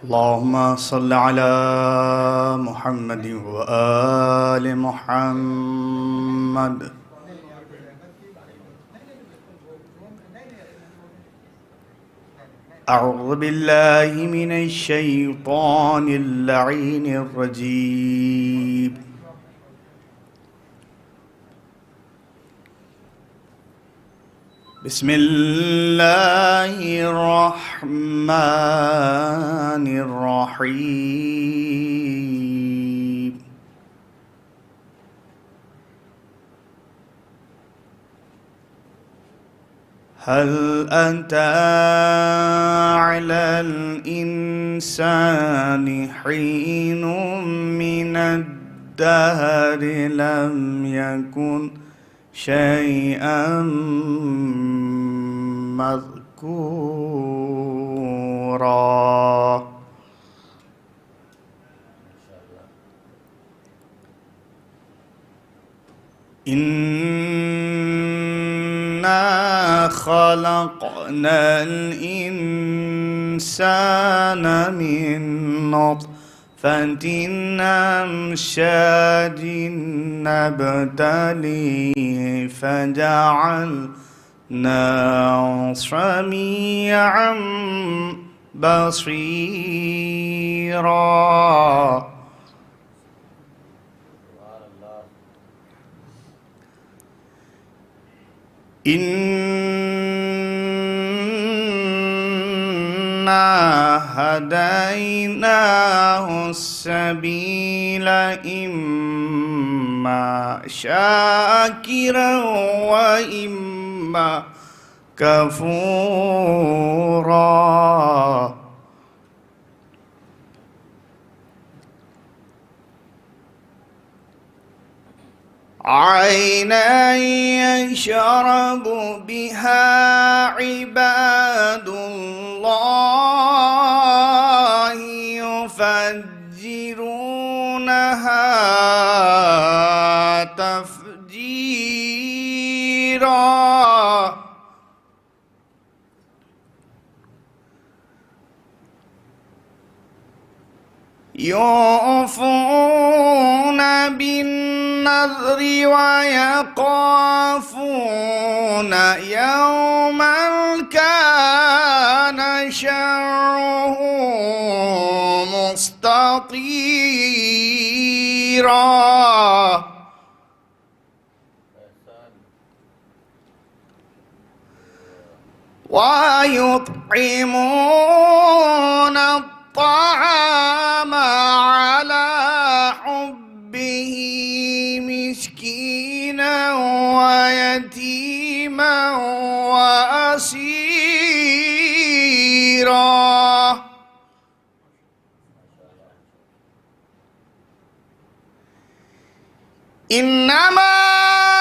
اللهم صل على محمد وآل محمد. أعوذ بالله من الشيطان اللعين الرجيم. بسم الله الرحمن الرحيم. هل أتى على الإنسان حين من الدهر لم يكن شيئا مذكورا. إنا خلقنا الإنسان من نطفة أمشاج نبتليه فجعلناه سميعا بصيرا. إنا هديناه السبيل إما شاكرا وإما كفورا. عينا يشرب بها عباد الله يفجرونها تفجيرا. يوفون بالنذر ويخافون يوما كان شره مستطيرا. ويطعمون الطعام على حبه مسكينا ويتيما وأسيرا. إنما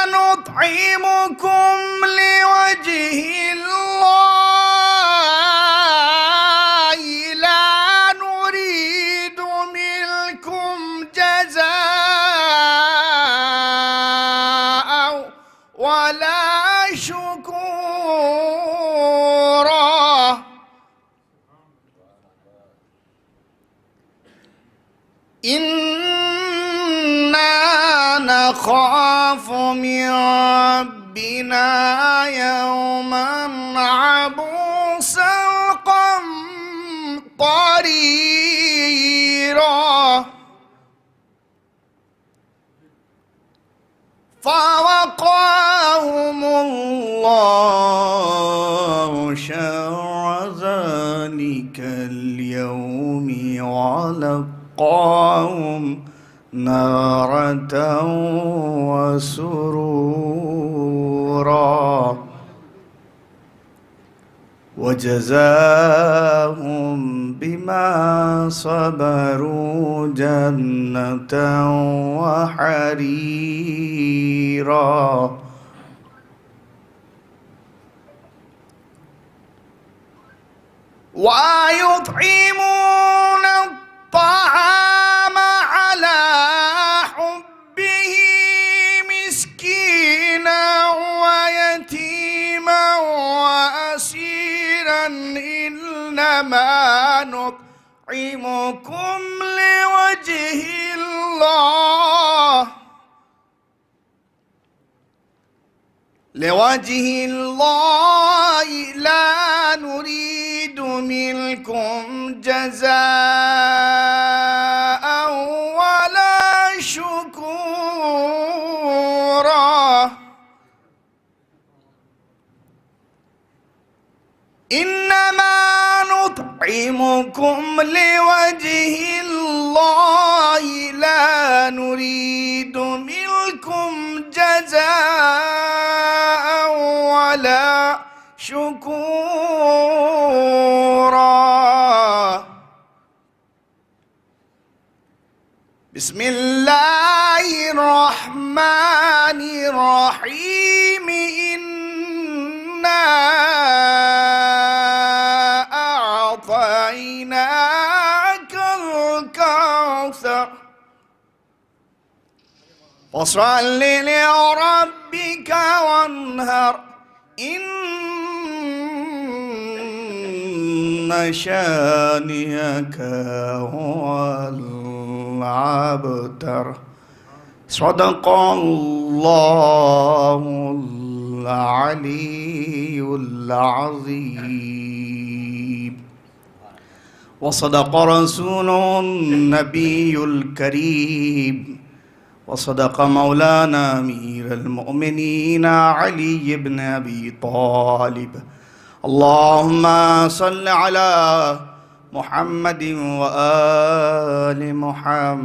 نطعمكم لوجه الله لا نريد منكم جزاء ولا شكورا. إنا نخاف من ربنا يوما عبوسا قمطريرا. فوقاهم الله شر ذلك اليوم ولقاهم نارة وسرورا. وجزاهم بما صبروا جنة وحريرا. ويطعمون الطعام على حبه مسكينا ويتيما وأسيرا إنما نطعمكم لوجه الله لا نريد منكم جزاء ولا شكورا إنما نطعمكم لوجه الله لا نريد منكم جزاء ولا شكورا بسم الله الرحمن الرحيم إنا أعطيناك الكوثر فصل لربك وانهر إن شانئك هو الأبتر صدق الله العلي العظيم وصدق رسوله النبي الكريم وصدق مولانا أمير المؤمنين علي بن أبي طالب اللهم صل على محمد وآل محمد.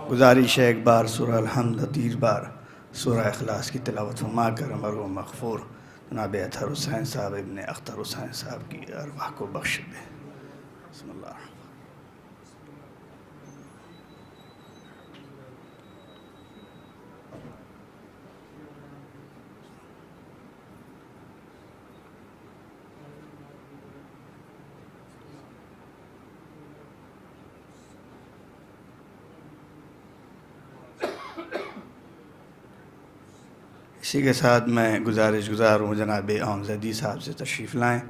گزارش ہے ایک بار سورہ الحمد 30 بار سورہ اخلاص کی تلاوت فرما کر مرحوم مغفور جناب اطہر حسین صاحب ابن اختر حسین صاحب کی ارواح کو بخش دے. بسم اللہ. اسی کے ساتھ میں گزارش گزار ہوں جناب آمزدی صاحب سے تشریف لائیں.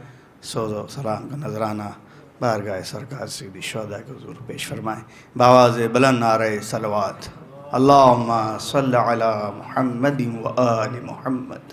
سوز و سلام کا نذرانہ بارگاہ سرکار سیدی شہداء کے حضور پیش فرمائیں بآواز بلند نعرہ صلوات. اللہم صل علی محمد و آل محمد.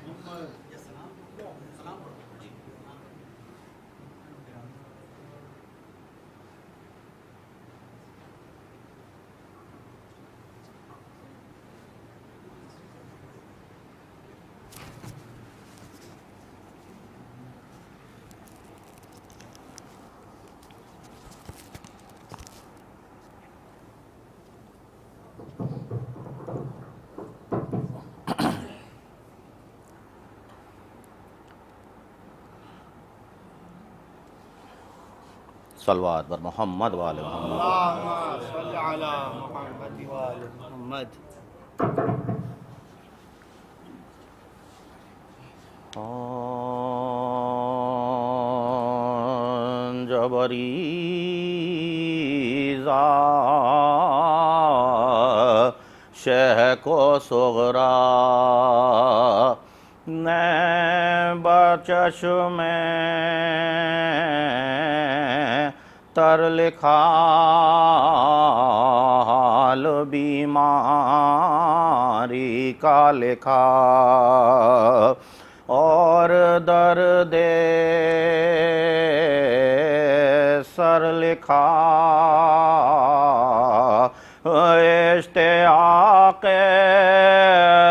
صلوات بر محمد و آل محمد. اللہم صل علی محمد و آل محمد. جبریزا شہ کو صغرا نے بچشم تر لکھا حال بیماری کا لکھا اور درد سر لکھا اشتیاق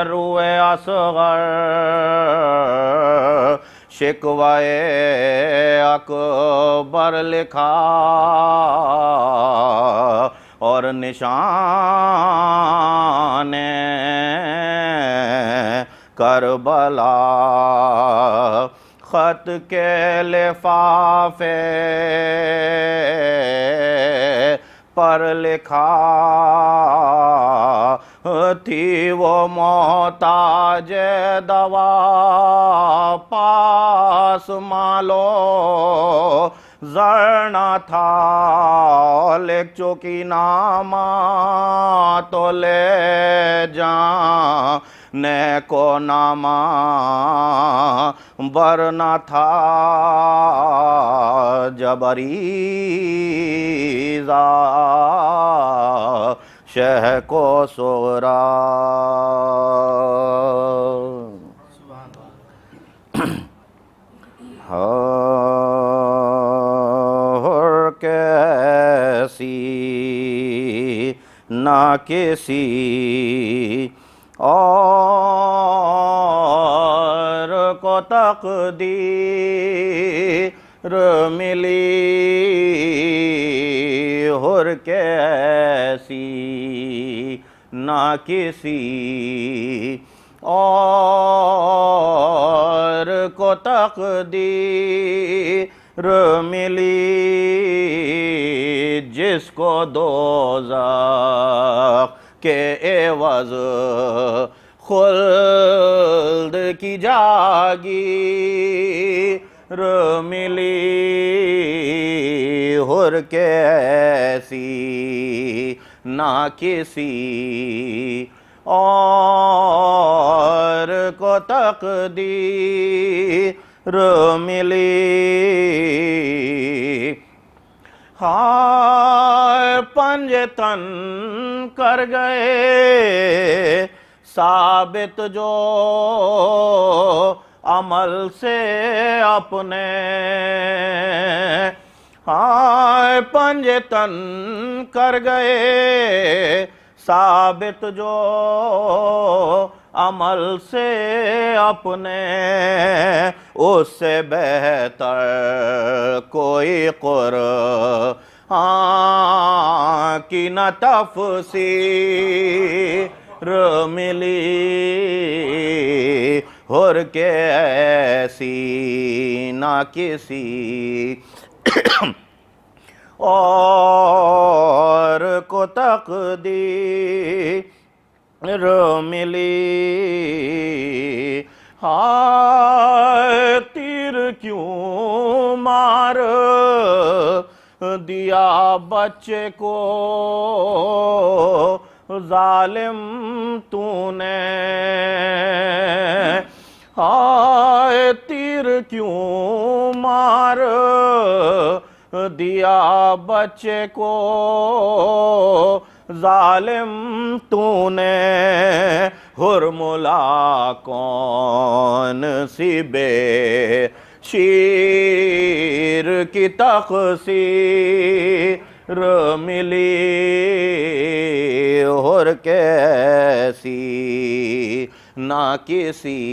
روئے اصغر شکوہ اکبر لکھا اور نشان کربلا خط کے لفافے پر لکھا تھی وہ محتاج دوا پاس مالو زر نہ تھا لکھ چکی نامہ تو لے جانے کو نامہ ورنہ تھا جب عریضہ شہ کو صغریٰ. اور کیسی نہ کسی اور کو تقدیر ملی اور کیسی نہ کسی اور کو تقدیر ملی جس کو دوزخ کے عوض خلد کی جاگیر ملی اور کیسی نہ کسی اور کو تقدیر ملی. ہائے پنجے تن کر گئے ثابت جو عمل سے اپنے. ہائے پنجے تن کر گئے ثابت جو عمل سے اپنے. اس سے بہتر کوئی قرآن کی نہ تفسیر ملی اور کیسی نہ کسی اور کو تقدیر ملی. ہائے تیر کیوں مار دیا بچے کو ظالم تو نے. ہائے تیر کیوں مار دیا بچے کو ظالم تو نے. ہرملا کون سی بے شیر کی تقصیر ملی اور کیسی نہ کسی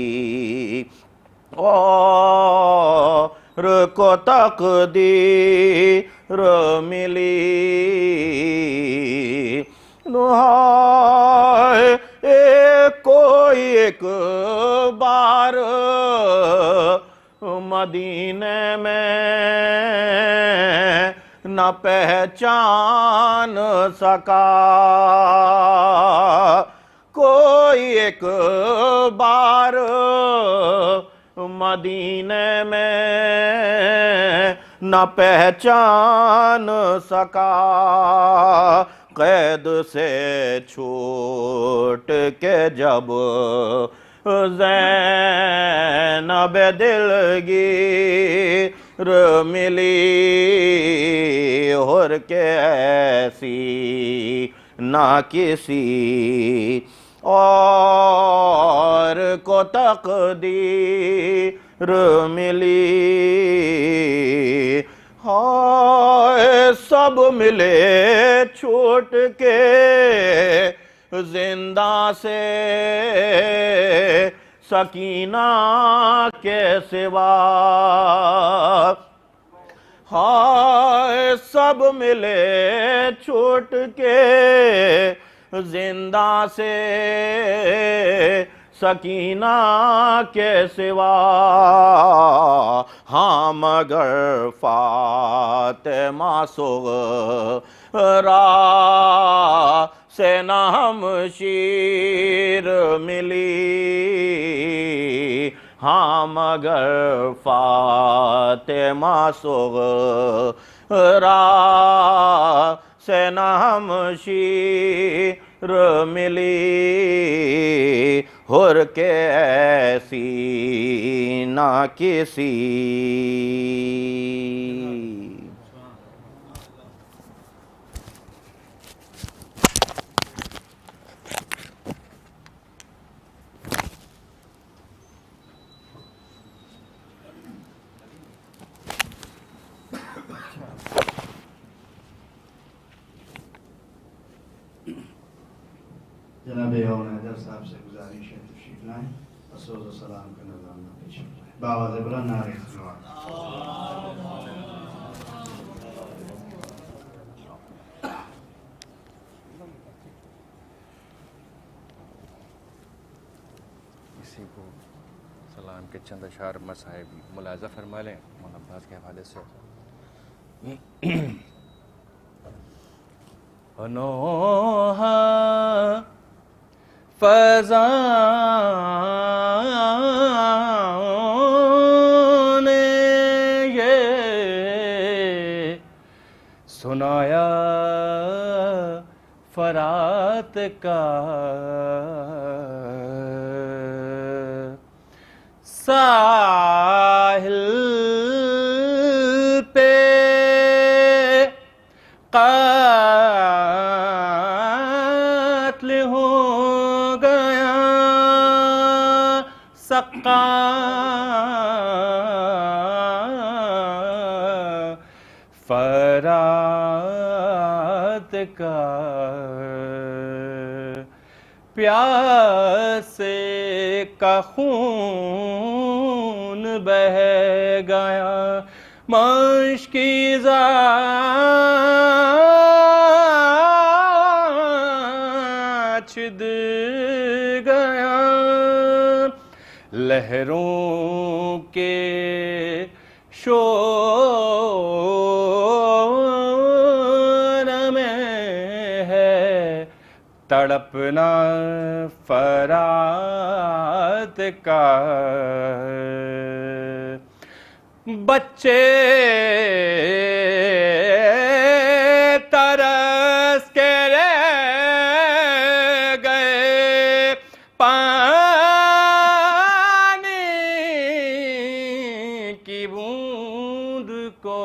اور کو تقدیر ملی. کوئی ایک بار مدینے میں نہ پہچان سکا. کوئی ایک بار مدینے میں نہ پہچان سکا. قید سے چھوٹ کے جب زینب دلگیر ملی اور کیسی نہ کسی اور کو تقدیر ملی. ہائے سب ملے چھوٹ کے زندہ سے سکینہ کے سوا. ہائے سب ملے چھوٹ کے زندہ سے سکینہ کے سوا. ہاں مگر فاطمہ صغریٰ سے نہ ہمشیر ملی. ہاں مگر فاطمہ صغریٰ سے نہ ہمشیر ملی حر کے ایسی نہ کسی. جناب اون حیدر صاحب سے گزارش ہے تشریف لائیں اور سوز و سلام کا نظرانہ پیش کریں. بآواز بلند نعرہ خلوت. اسی کو سلام کے چند اشعار مصاحب ملاحظہ فرما لیں مولانا عباس کے حوالے سے. انوہا فضاؤں نے یہ سنایا فرات کا ساحل پہ قتل ہو گیا سقا فرات کا پیاسے کا خون بہہ گیا مشکی چھد گیا لہروں کے شور میں ہے تڑپنا فرات کا بچے ترس کے رہ گئے پانی کی بوند کو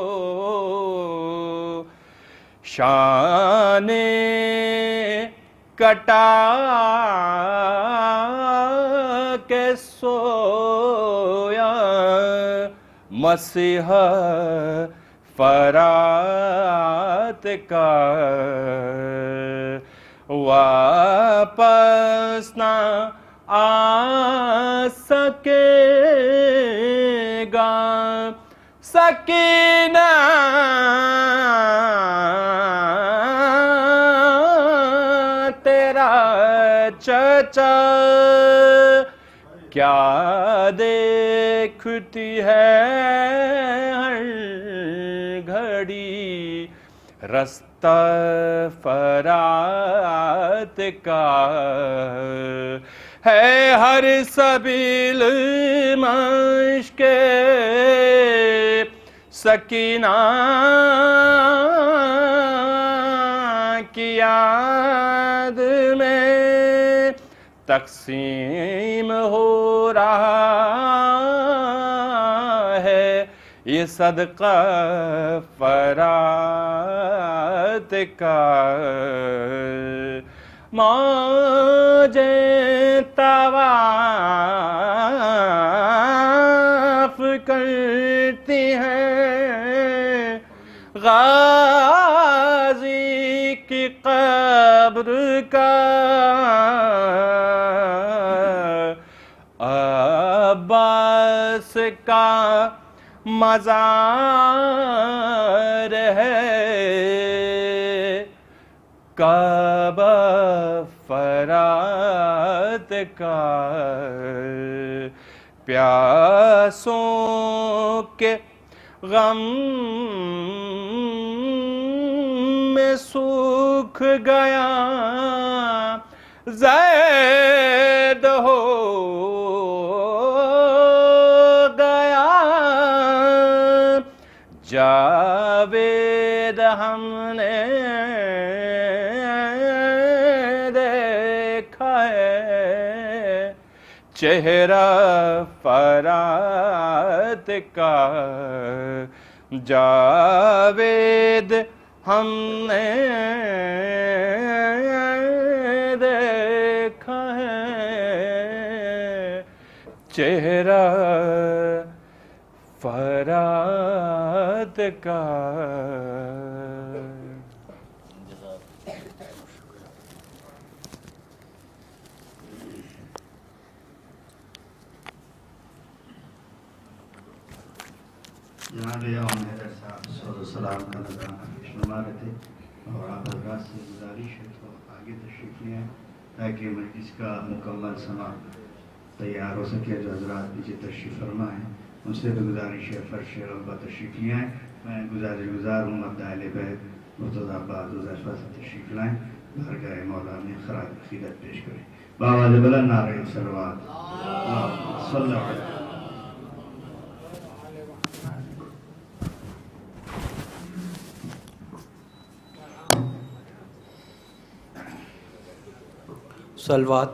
شان کٹا کے سویا مسیح فرات کا واپس نہ آ سکے گا سکینہ تیرا چچا کیا دیکھتی ہے ہر گھڑی رستہ فرات کا ہے ہر سبیل مشق سکینہ کی یاد میں تقسیم ہو رہا ہے یہ صدقہ فرات کا موجیں طواف کرتی ہیں غازی کی قبر کا عباس کا مزار ہے کعبہ فرات کا پیاسوں کے غم میں سوکھ گیا زید ہو گیا جاوید ہم نے چہرہ فرات کا جاوید ہم نے دیکھا ہے، چہرہ فرات کا. جناب امام حیدر صاحب صلوات و سلام کا نذرانہ پیش فرما رہے تھے، اور آپ حضرات سے گزارش ہے تو آگے تشریف لے آئیں تاکہ مجلس کا مکمل سماع تیار ہو سکے. جو حضرات نیچے تشریف فرما ہیں ان سے بھی گزارش ہے فرش رغبہ تشریف لے آئیں. میں گزار ہوں مبدا اہل بیت مرتضی عباس حذیفہ سے تشریف لائیں، بارگاہ مولا میں خراج عقیدت پیش کریں. بآواز بلند نعرہ صلوات اللہم صلی علی صلوات.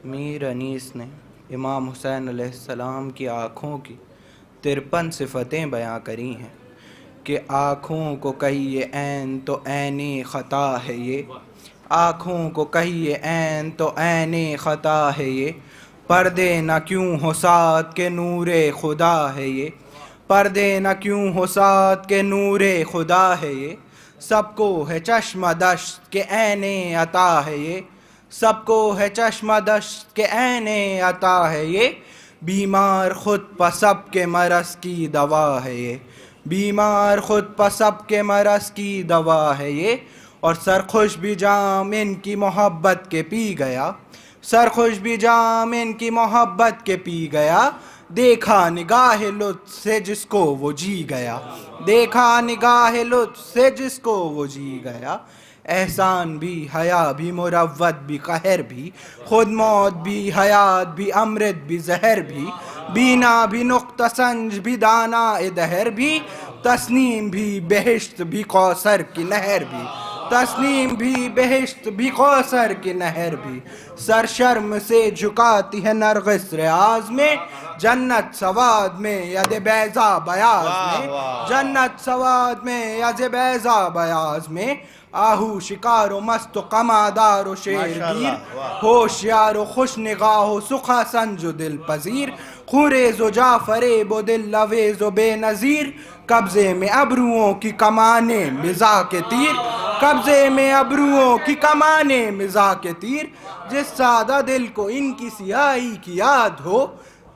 میر انیس نے امام حسین علیہ السلام کی آنکھوں کی 53 صفتیں بیان کری ہیں کہ آنکھوں کو کہیے عین تو عین خطا ہے یہ، آنکھوں کو کہیے عین تو عین خطا ہے یہ، پردے نہ کیوں ہو ساتھ کے نور خدا ہے یہ، پردے نہ کیوں ہو ساتھ کے نور خدا ہے یہ، سب کو ہے چشمہ دشت کے عین عطا ہے یہ، سب کو ہے چشمہ دشت کے عین عطا ہے یہ، بیمار خود پسب کے مرض کی دوا ہے یہ، بیمار خود پسب کے مرض کی دوا ہے یہ، اور سرخوش بھی جام ان کی محبت کے پی گیا، سرخوش بھی جام ان کی محبت کے پی گیا، دیکھا نگاہ لطف سے جس کو وہ جی گیا، دیکھا نگاہ لطف سے جس کو وہ جی گیا، احسان بھی حیا بھی مروت بھی قہر بھی، خود موت بھی حیات بھی امرت بھی زہر بھی، بینا بھی نقطہ سنج بھی دانا دہر بھی، تسنیم بھی بہشت بھی کوثر کی نہر بھی، تسنیم بھی بہشت بھی کوثر کی نہر بھی، سر شرم سے جھکاتی ہے نرگس ریاض میں، جنت سواد میں ید بیضا بیاض میں، جنت سواد میں ید بیضا بیاض میں، آہو شکار و مست و قمادار و شیرگیر، ہوشیار و خوش نگاہ و سخا سنج و دل پذیر، خوریز و جعفریب و دل لویز و بے نظیر، قبضے میں ابروؤں کی کمانے مزاح کے تیر، قبضے میں ابروؤں کی کمانے مزاح کے تیر، جس سادہ دل کو ان کی سیاہی کی یاد ہو،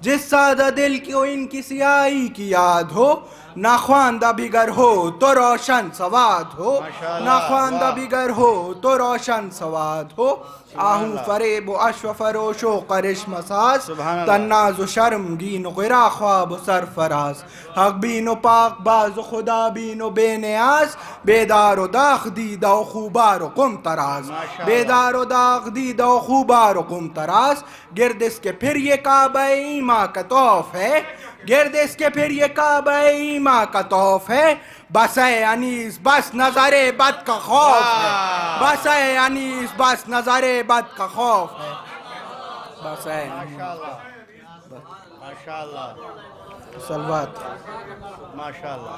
جس سادہ دل کو ان کی سیاہی کی یاد ہو، ناخواندہ بگر ہو تو روشن سواد ہو، ناخواندہ بگر ہو تو روشن سواد ہو، آہو فریب و اشو فروش و قرش مساز، تناز و شرمگین و غرا خواب و سرفراز، حق بین و پاک باز و خدا بین و بے نیاز، بیدار و داغ دیدہ و خوبار و قم تراز، بیدار و داغ دیدہ و خوبار و قم تراز، گرد اس کے پھر یہ کعبہ ایماں کا طوف ہے، گرد اس کے پھر یہ کعبہ ایماں کا طوف ہے، بس اے انیس بس نظر بد کا خوف ہے، بس اے انیس بس نظر بد کا خوف ہے، بس اے ماشاءاللہ صلوات. ماشاءاللہ.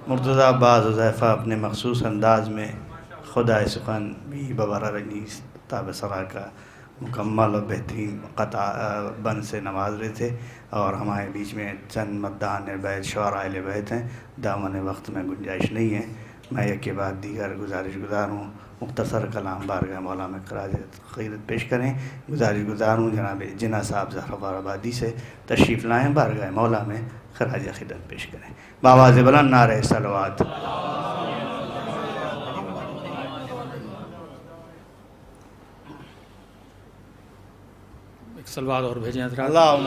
مرتضی عباس حذیفہ اپنے مخصوص انداز میں خدا سخن بھی ببرر انیس تاب سرا کا مکمل اور بہترین قطع بند سے نواز رہے تھے، اور ہمارے بیچ میں چند مداحان بیت شعراء اہل بیت ہیں، دامن وقت میں گنجائش نہیں ہے. میں یک کے بعد دیگر گزارش گزار ہوں مختصر کلام بارگاہ مولا میں خراج عقیدت پیش کریں. گزارش گزار ہوں جناب جناح صاحب زہراوار آبادی سے تشریف لائیں، بارگاہ مولا میں خراج عقیدت پیش کریں. بآواز بلند نعرہ صلوات. ایک صلوات اور بھیجیں حضرات. اللہم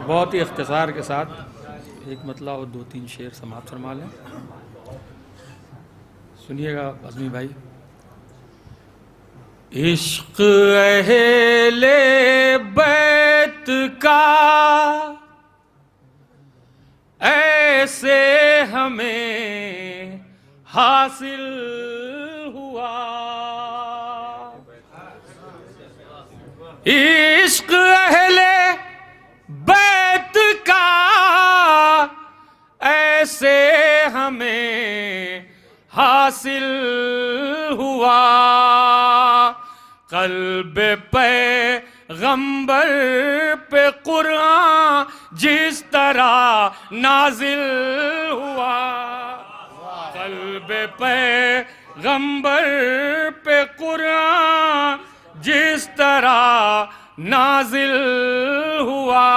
بہت ہی اختصار کے ساتھ ایک مطلع اور 2-3 شعر سماعت فرما لیں. سنیے گا عظمی بھائی. عشق اہل بیت کا ایسے ہمیں حاصل ہوا. عشق اہل بیت کا ایسے ہمیں حاصل ہوا. قلب پیغمبر پہ قرآن جس طرح نازل ہوا. قلب پیغمبر پہ قرآن جس طرح نازل ہوا.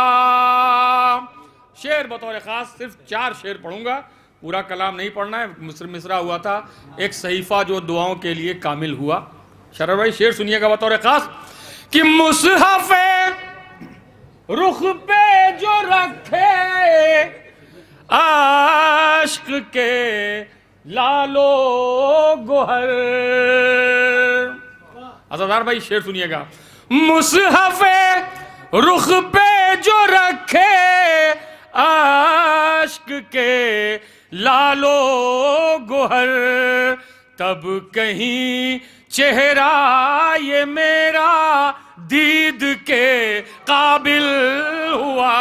شعر بطور خاص صرف 4 شعر پڑھوں گا، پورا کلام نہیں پڑھنا ہے. مصرع ہوا تھا ایک صحیفہ جو دعاؤں کے لیے کامل ہوا. شرر بھائی شعر سنیے گا بطور خاص کہ مصحف رخ پہ جو رکھے عشق کے لالو گوہر. عزادار بھائی شعر سنیے گا. مصحف رخ پہ جو رکھے عشق کے لالو گوہر، تب کہیں چہرہ یہ میرا دید کے قابل ہوا.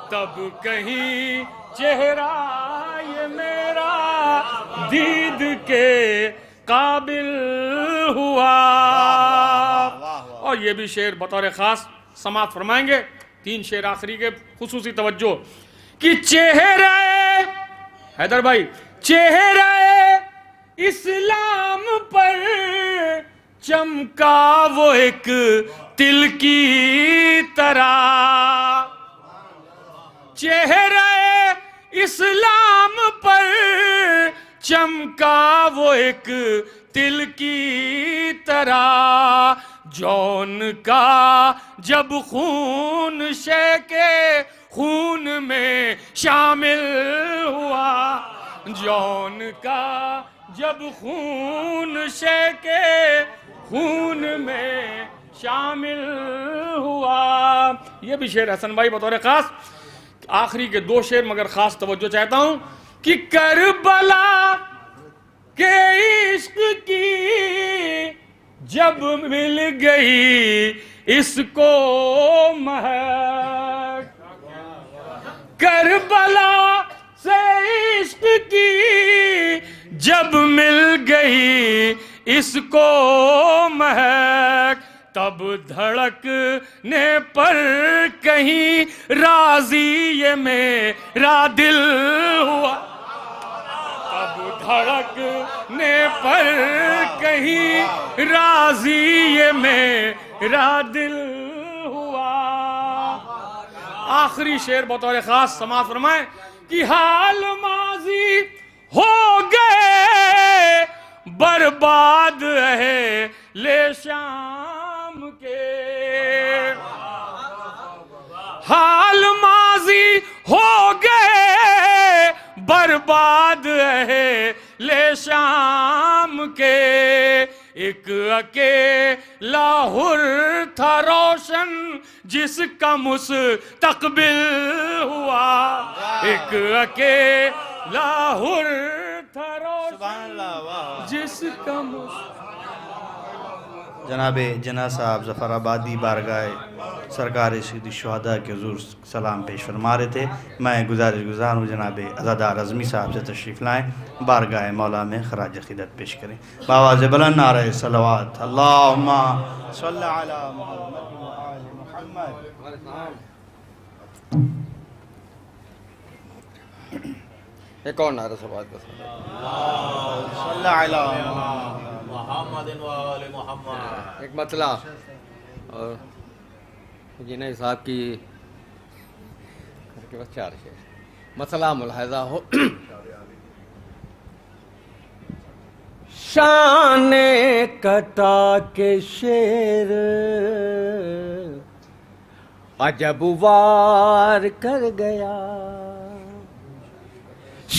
تب کہیں چہرہ یہ میرا دید کے قابل ہوا. اور یہ بھی شعر بطور خاص سماعت فرمائیں گے. 3 شعر آخری کے خصوصی توجہ کہ چہرہ حیدر بھائی چہرہ اسلام پر چمکا وہ ایک تل کی طرح. چہرہ اسلام پر چمکا وہ ایک تل کی طرح. جون کا جب خون شے کے خون میں شامل ہوا. جون کا جب خون شے کے خون میں شامل ہوا. یہ بھی شعر حسن بھائی بطور خاص. آخری کے 2 شعر مگر خاص توجہ چاہتا ہوں کہ کربلا کے عشق کی جب مل گئی اس کو مہک. کربلا سے عشق کی جب مل گئی اس کو مہک، تب دھڑکنے پر کہیں راضی یہ میرا دل ہوا. تب دھڑکنے پر کہیں راضی یہ میرا دل ہوا. آخری شعر بطور خاص سماعت فرمائیں کہ حال ماضی ہو گئے برباد اہل شام کے. حال ماضی ہو گئے برباد اہل شام کے. ایک اکیلا حر تھا روشن جس کا مستقبل ہوا. ایک اکیلا حر تھا روشن جس کا جناب جناح صاحب ظفر آبادی بارگاہ سرکار سید الشہداء کے حضور سلام پیش فرما رہے تھے. میں گزار ہوں جناب عزادار اعظمی صاحب سے تشریف لائیں، بارگاہ مولا میں خراج عقیدت پیش کریں. بآواز بلند نعرہ صلوات اللہم صلی علی محمد و آل محمد. ایک اور نعرہ صلوات کا صلی علی محمد و آل محمد. ایک مطلع اور جناح صاحب کی کے بس 4 شعر. مسئلہ ملاحظہ ہو. شان قطع کے شعر عجب وار کر گیا.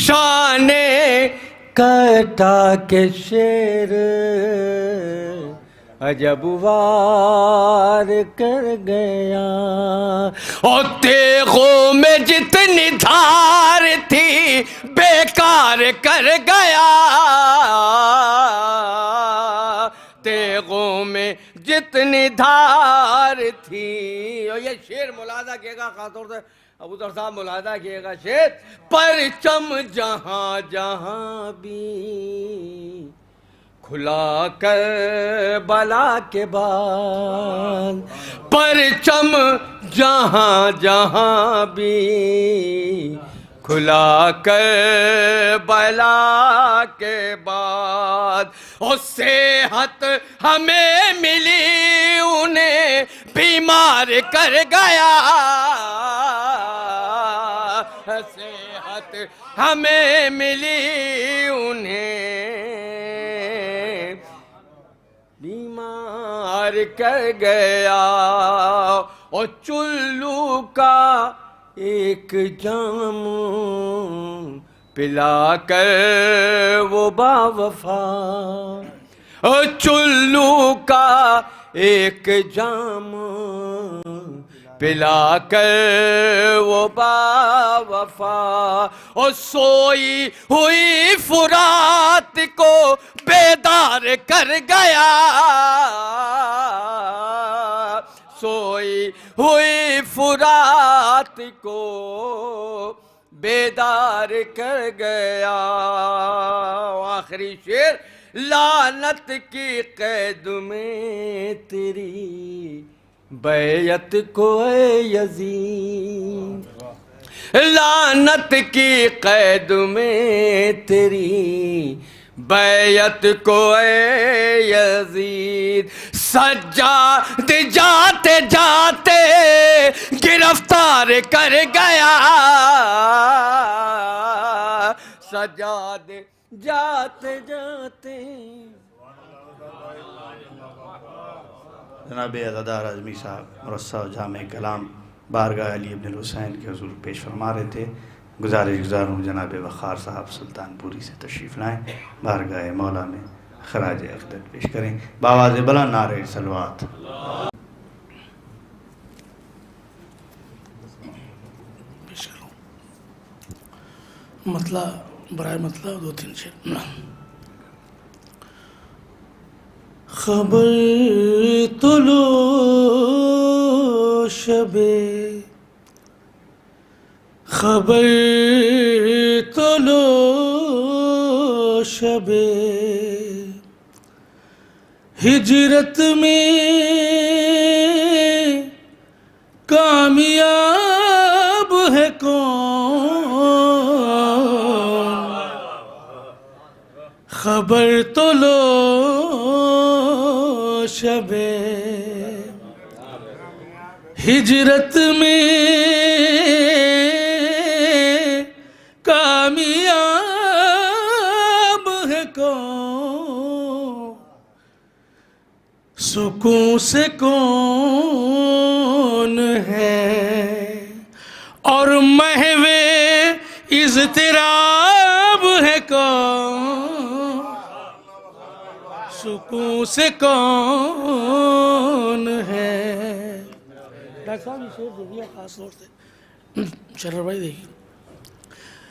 شان قطع کے شعر عجب وار کر گیا. اور تیغوں میں جتنی دھار تھی بیکار کر گیا. تیغوں میں جتنی دھار تھی. اور یہ شعر ملاحظہ کیے گا، خاص طور سے ابو ذر صاحب ملاحظہ کیے گا شعر. پرچم جہاں جہاں بھی کھلا کربلا کے بعد، پرچم جہاں جہاں بھی کھلا کربلا کے بعد. اور صحت ہمیں ملی انہیں بیمار کر گیا، صحت ہمیں ملی انہیں بیمار کر گیا. اور چلو کا ایک جام پلا کر وہ با وفا، اور چلو کا ایک جام پلا کر وہ با وفا. اور سوئی ہوئی فرات کو بیدار کر گیا، سوئی ہوئی فرات کو بیدار کر گیا. آخری شعر، لعنت کی قید میں تیری بیعت کو اے یزید، لعنت کی قید میں تیری بیعت کو اے یزید. سجاد جاتے جاتے گرفتار کر گیا، سجاد جاتے جاتے. جناب عزادار اعظمی صاحب مرصع و جامع کلام بارگاہ علی ابن الحسین کے حضور پیش فرما رہے تھے. گزارش گزار ہوں جناب وقار صاحب سلطان پوری سے تشریف لائیں، بارگاہ مولا میں خراج عقیدت پیش کریں. بآواز بلند نعرہ صلوات. مطلع برائے مطلع 2-3 شعر. خبر تو لو شب، خبر تو لو شب ہجرت میں کامیاب ہے کون، خبر تو لو شب ہجرت میں کامیاب ہے کون، سکون سے کون ہے اور محو اضطراب ہے کون، سکون سے کون ہے. ڈاکٹر صاحب یہ شعر دیکھیے خاص طور سے، شرر بھائی دیکھیے.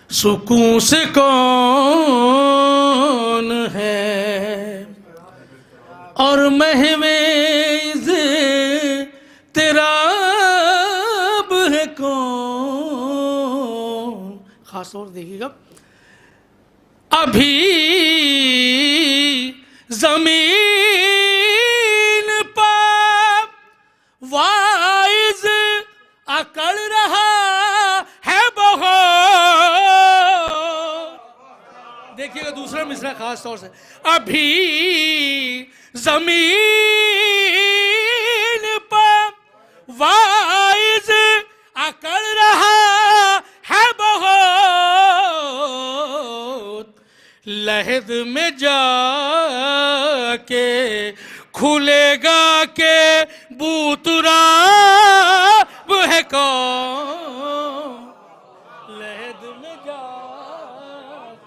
سکون سے کون ہے اور محو اضطراب ہے کون. خاص طور سے دیکھیے گا. ابھی زمین پر وائز اکڑ رہا ہے بہت. دیکھیے گا دوسرا مصرع خاص طور سے. ابھی زمین پر وائز اکڑ رہا ہے بہت، لحد میں جا کے کھلے گا کہ بوتراب ہے کون، لحد میں جا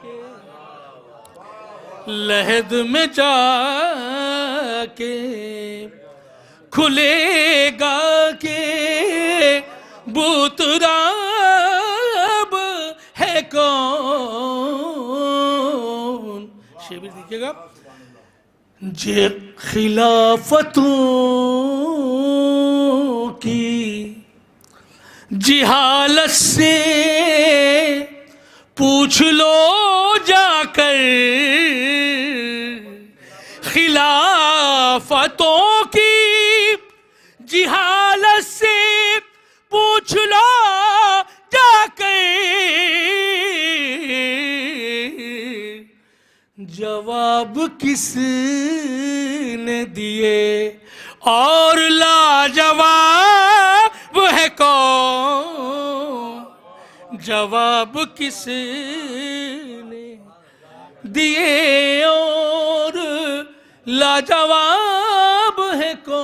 کے، لحد میں جا کے کھلے گا کہ بوتراب ہے کون. شعر دیکھیے گا. خلافتوں کی جہالت سے پوچھ لو جا کر، خلافتوں کی جہالت سے پوچھ لو جا کر، جواب کس نے دیے اور لاجواب ہے کون، جواب کس نے دیے اور لاجواب ہے کون۔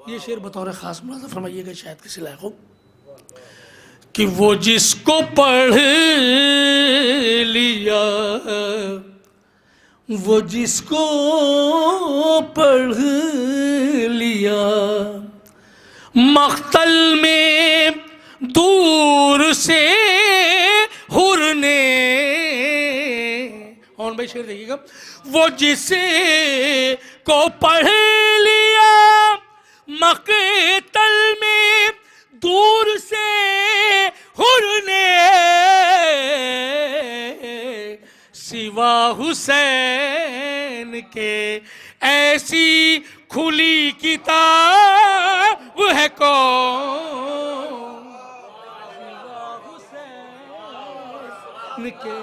یہ شعر بطور خاص ملاحظہ فرمائیے گا، شاید کسی لائق ہو، کہ وہ جس کو پڑھ لیا، وہ جس کو پڑھ لیا، مقتل میں دور سے حر نے، اور بھائی شعر دیکھیے گا، وہ جس کو پڑھ لیا مقتل میں دور سے حر نے، سوا حسین کے ایسی کھلی کتاب ہے کون، سوا حسین کے،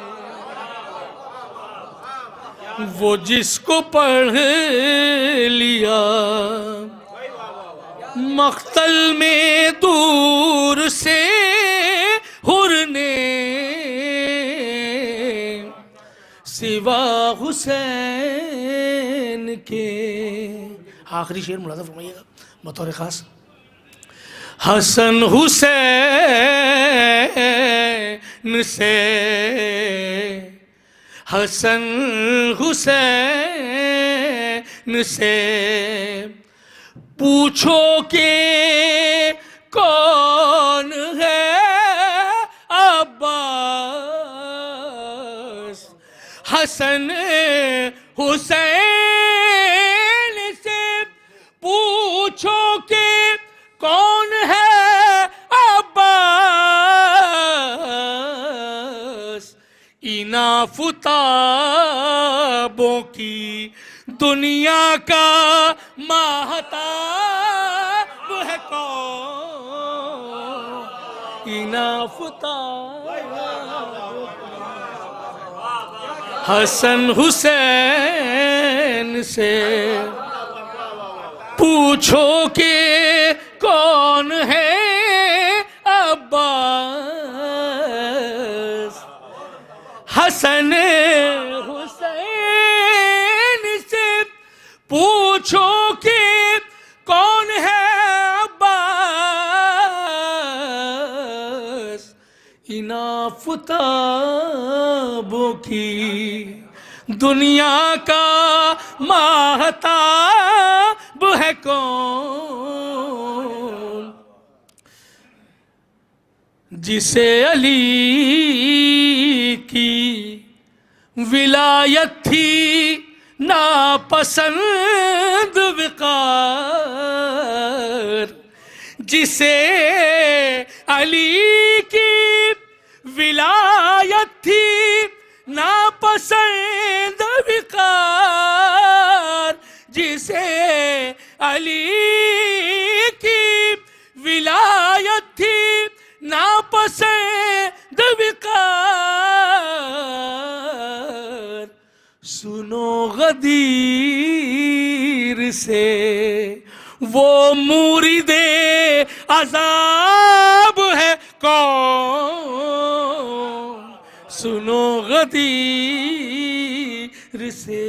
وہ جس کو پڑھ لیا مقتل میں دور سے حر نے، سوا حسین کے۔ آخری شعر ملاحظہ فرمائیے گا بطور خاص، حسن حسین سے، حسن حسین سے پوچھو کہ کون ہے عباس، حسن حسین سے پوچھو کہ کون ہے عباس، انافتابوں کی دنیا کا ماہتاب ہے کون، انافتاب، حسن حسین سے پوچھو کہ کون ہے عباس، حسن حسین سے پوچھو کہ کون ہے عباس، انافتابوں کی دنیا کا ماہتاب ہے کون، جسے علی کی ولایت تھی ناپسند وقار، جسے علی کی ولایت تھی ناپسند وقار، جسے علی کی ولایت تھی ناپسند وقار، سنو غدیر سے وہ مرید عذاب ہے کون، سنو غدیر سے۔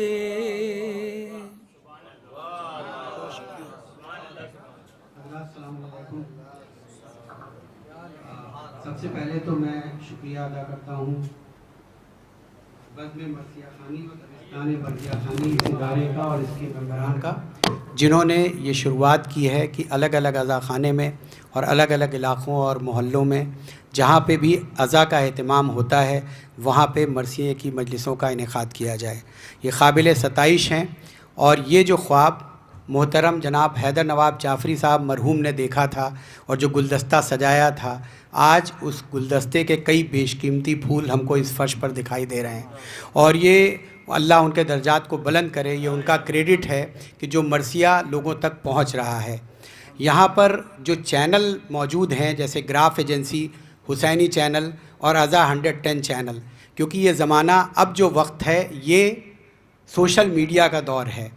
سب سے پہلے تو میں شکریہ ادا کرتا ہوں بزم مرثیہ خوانی و دبستان برقیہ خوانی اس ادارے کا اور اس کے ممبران کا، جنہوں نے یہ شروعات کی ہے کہ الگ الگ عزا خانے میں اور الگ الگ علاقوں اور محلوں میں جہاں پہ بھی عزا کا اہتمام ہوتا ہے وہاں پہ مرثیے کی مجلسوں کا انعقاد کیا جائے. یہ قابل ستائش ہیں، اور یہ جو خواب محترم جناب حیدر نواب جعفری صاحب مرحوم نے دیکھا تھا اور جو گلدستہ سجایا تھا، آج اس گلدستے کے کئی بیش قیمتی پھول ہم کو اس فرش پر دکھائی دے رہے ہیں. اور یہ اللہ ان کے درجات کو بلند کرے، یہ ان کا کریڈٹ ہے کہ جو مرثیہ لوگوں تک پہنچ رہا ہے. یہاں پر جو چینل موجود ہیں جیسے گراف ایجنسی، حسینی چینل اور عزا 110 چینل، کیونکہ یہ زمانہ اب جو وقت ہے یہ سوشل میڈیا کا دور ہے.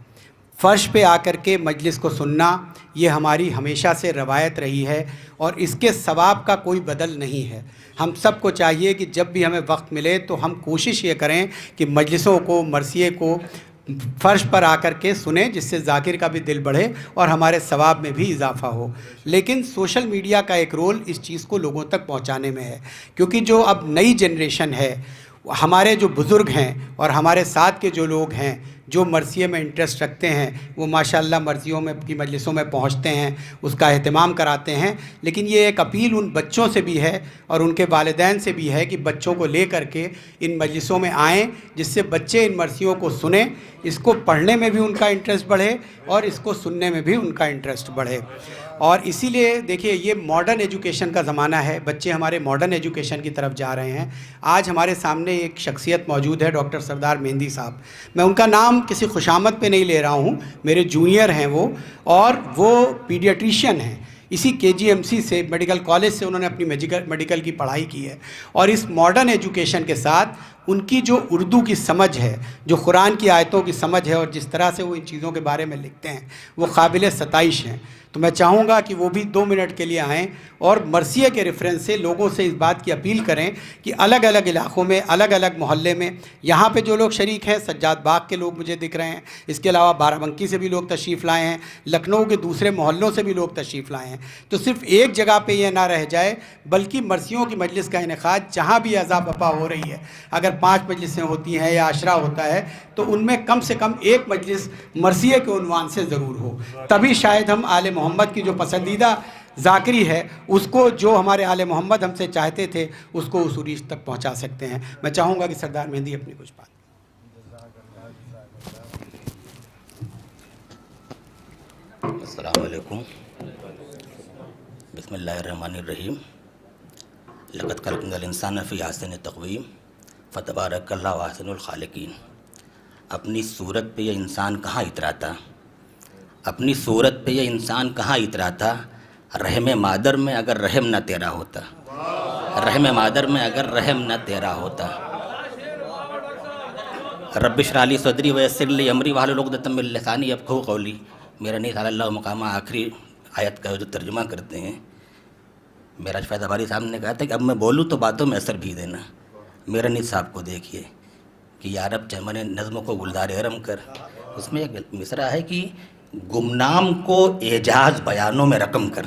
فرش پہ آ کر کے مجلس کو سننا یہ ہماری ہمیشہ سے روایت رہی ہے، اور اس کے ثواب کا کوئی بدل نہیں ہے. ہم سب کو چاہیے کہ جب بھی ہمیں وقت ملے تو ہم کوشش یہ کریں کہ مجلسوں کو، مرثیے کو فرش پر آ کر کے سنیں، جس سے ذاکر کا بھی دل بڑھے اور ہمارے ثواب میں بھی اضافہ ہو. لیکن سوشل میڈیا کا ایک رول اس چیز کو لوگوں تک پہنچانے میں ہے، کیونکہ جو اب نئی جنریشن ہے، ہمارے جو بزرگ ہیں اور ہمارے ساتھ کے جو لوگ ہیں جو مرثیے میں انٹرسٹ رکھتے ہیں، وہ ماشاءاللہ مرثیوں میں کی مجلسوں میں پہنچتے ہیں، اس کا اہتمام کراتے ہیں. لیکن یہ ایک اپیل ان بچوں سے بھی ہے اور ان کے والدین سے بھی ہے کہ بچوں کو لے کر کے ان مجلسوں میں آئیں، جس سے بچے ان مرثیوں کو سنیں، اس کو پڑھنے میں بھی ان کا انٹرسٹ بڑھے اور اس کو سننے میں بھی ان کا انٹرسٹ بڑھے. اور اسی لیے دیکھیے یہ ماڈرن ایجوکیشن کا زمانہ ہے، بچے ہمارے ماڈرن ایجوکیشن کی طرف جا رہے ہیں. آج ہمارے سامنے ایک شخصیت موجود ہے، ڈاکٹر سردار مہندی صاحب. میں ان کا نام کسی خوشامد پہ نہیں لے رہا ہوں، میرے جونیئر ہیں وہ، اور وہ پیڈیاٹریشین ہیں. اسی KGMC سے، میڈیکل کالج سے انہوں نے اپنی میڈیکل کی پڑھائی کی ہے. اور اس ماڈرن ایجوکیشن کے ساتھ ان کی جو اردو کی سمجھ ہے، جو قرآن کی آیتوں کی سمجھ ہے، اور جس طرح سے وہ ان چیزوں کے بارے میں لکھتے ہیں، وہ قابل ستائش ہیں. تو میں چاہوں گا کہ وہ بھی 2 منٹ کے لیے آئیں اور مرثیے کے ریفرنس سے لوگوں سے اس بات کی اپیل کریں کہ الگ الگ علاقوں میں، الگ الگ محلے میں، یہاں پہ جو لوگ شریک ہیں، سجاد باغ کے لوگ مجھے دکھ رہے ہیں، اس کے علاوہ بارہ بنکی سے بھی لوگ تشریف لائے ہیں، لکھنؤ کے دوسرے محلوں سے بھی لوگ تشریف لائے ہیں. تو صرف ایک جگہ پہ یہ نہ رہ جائے، بلکہ مرثیوں کی مجلس کا انعقاد جہاں بھی عزا بپا ہو رہی ہے، اگر 5 مجلسیں ہوتی ہیں یا عشرہ ہوتا ہے، تو ان میں کم سے کم ایک مجلس مرثیے کے عنوان سے ضرور ہو. تبھی شاید ہم آل محمد کی جو پسندیدہ ذاکری ہے، اس کو، جو ہمارے آل محمد ہم سے چاہتے تھے، اس کو اس عروج تک پہنچا سکتے ہیں. میں چاہوں گا کہ سردار مہندی اپنی کچھ بات. السلام علیکم. بسم اللہ الرحمن الرحیم. لقد خلقنا الانسان فی احسن تقویم فتبارک اللہ احسن الخالقین. اپنی صورت پہ یہ انسان کہاں اتراتا، اپنی صورت پہ یہ انسان کہاں اتراتا، رحم مادر میں اگر رحم نہ تیرا ہوتا، رحم مادر میں اگر رحم نہ تیرا ہوتا. رب اشرح لی صدری ویسر لی امری واحلل عقدۃ من لسانی یفقہوا قولی. میرا نہیں صلی اللہ مقامہ آخری آیت کا جو ترجمہ کرتے ہیں، میرا فیض باری صاحب نے کہا تھا کہ اب میں بولوں تو باتوں میں اثر بھی دینا. میرا نہیں صاحب کو دیکھیے کہ یا رب چمن نظموں کو گلزار حرم کر. اس میں ایک مصرع ہے کہ گمنام کو اعجاز بیانوں میں رقم کر.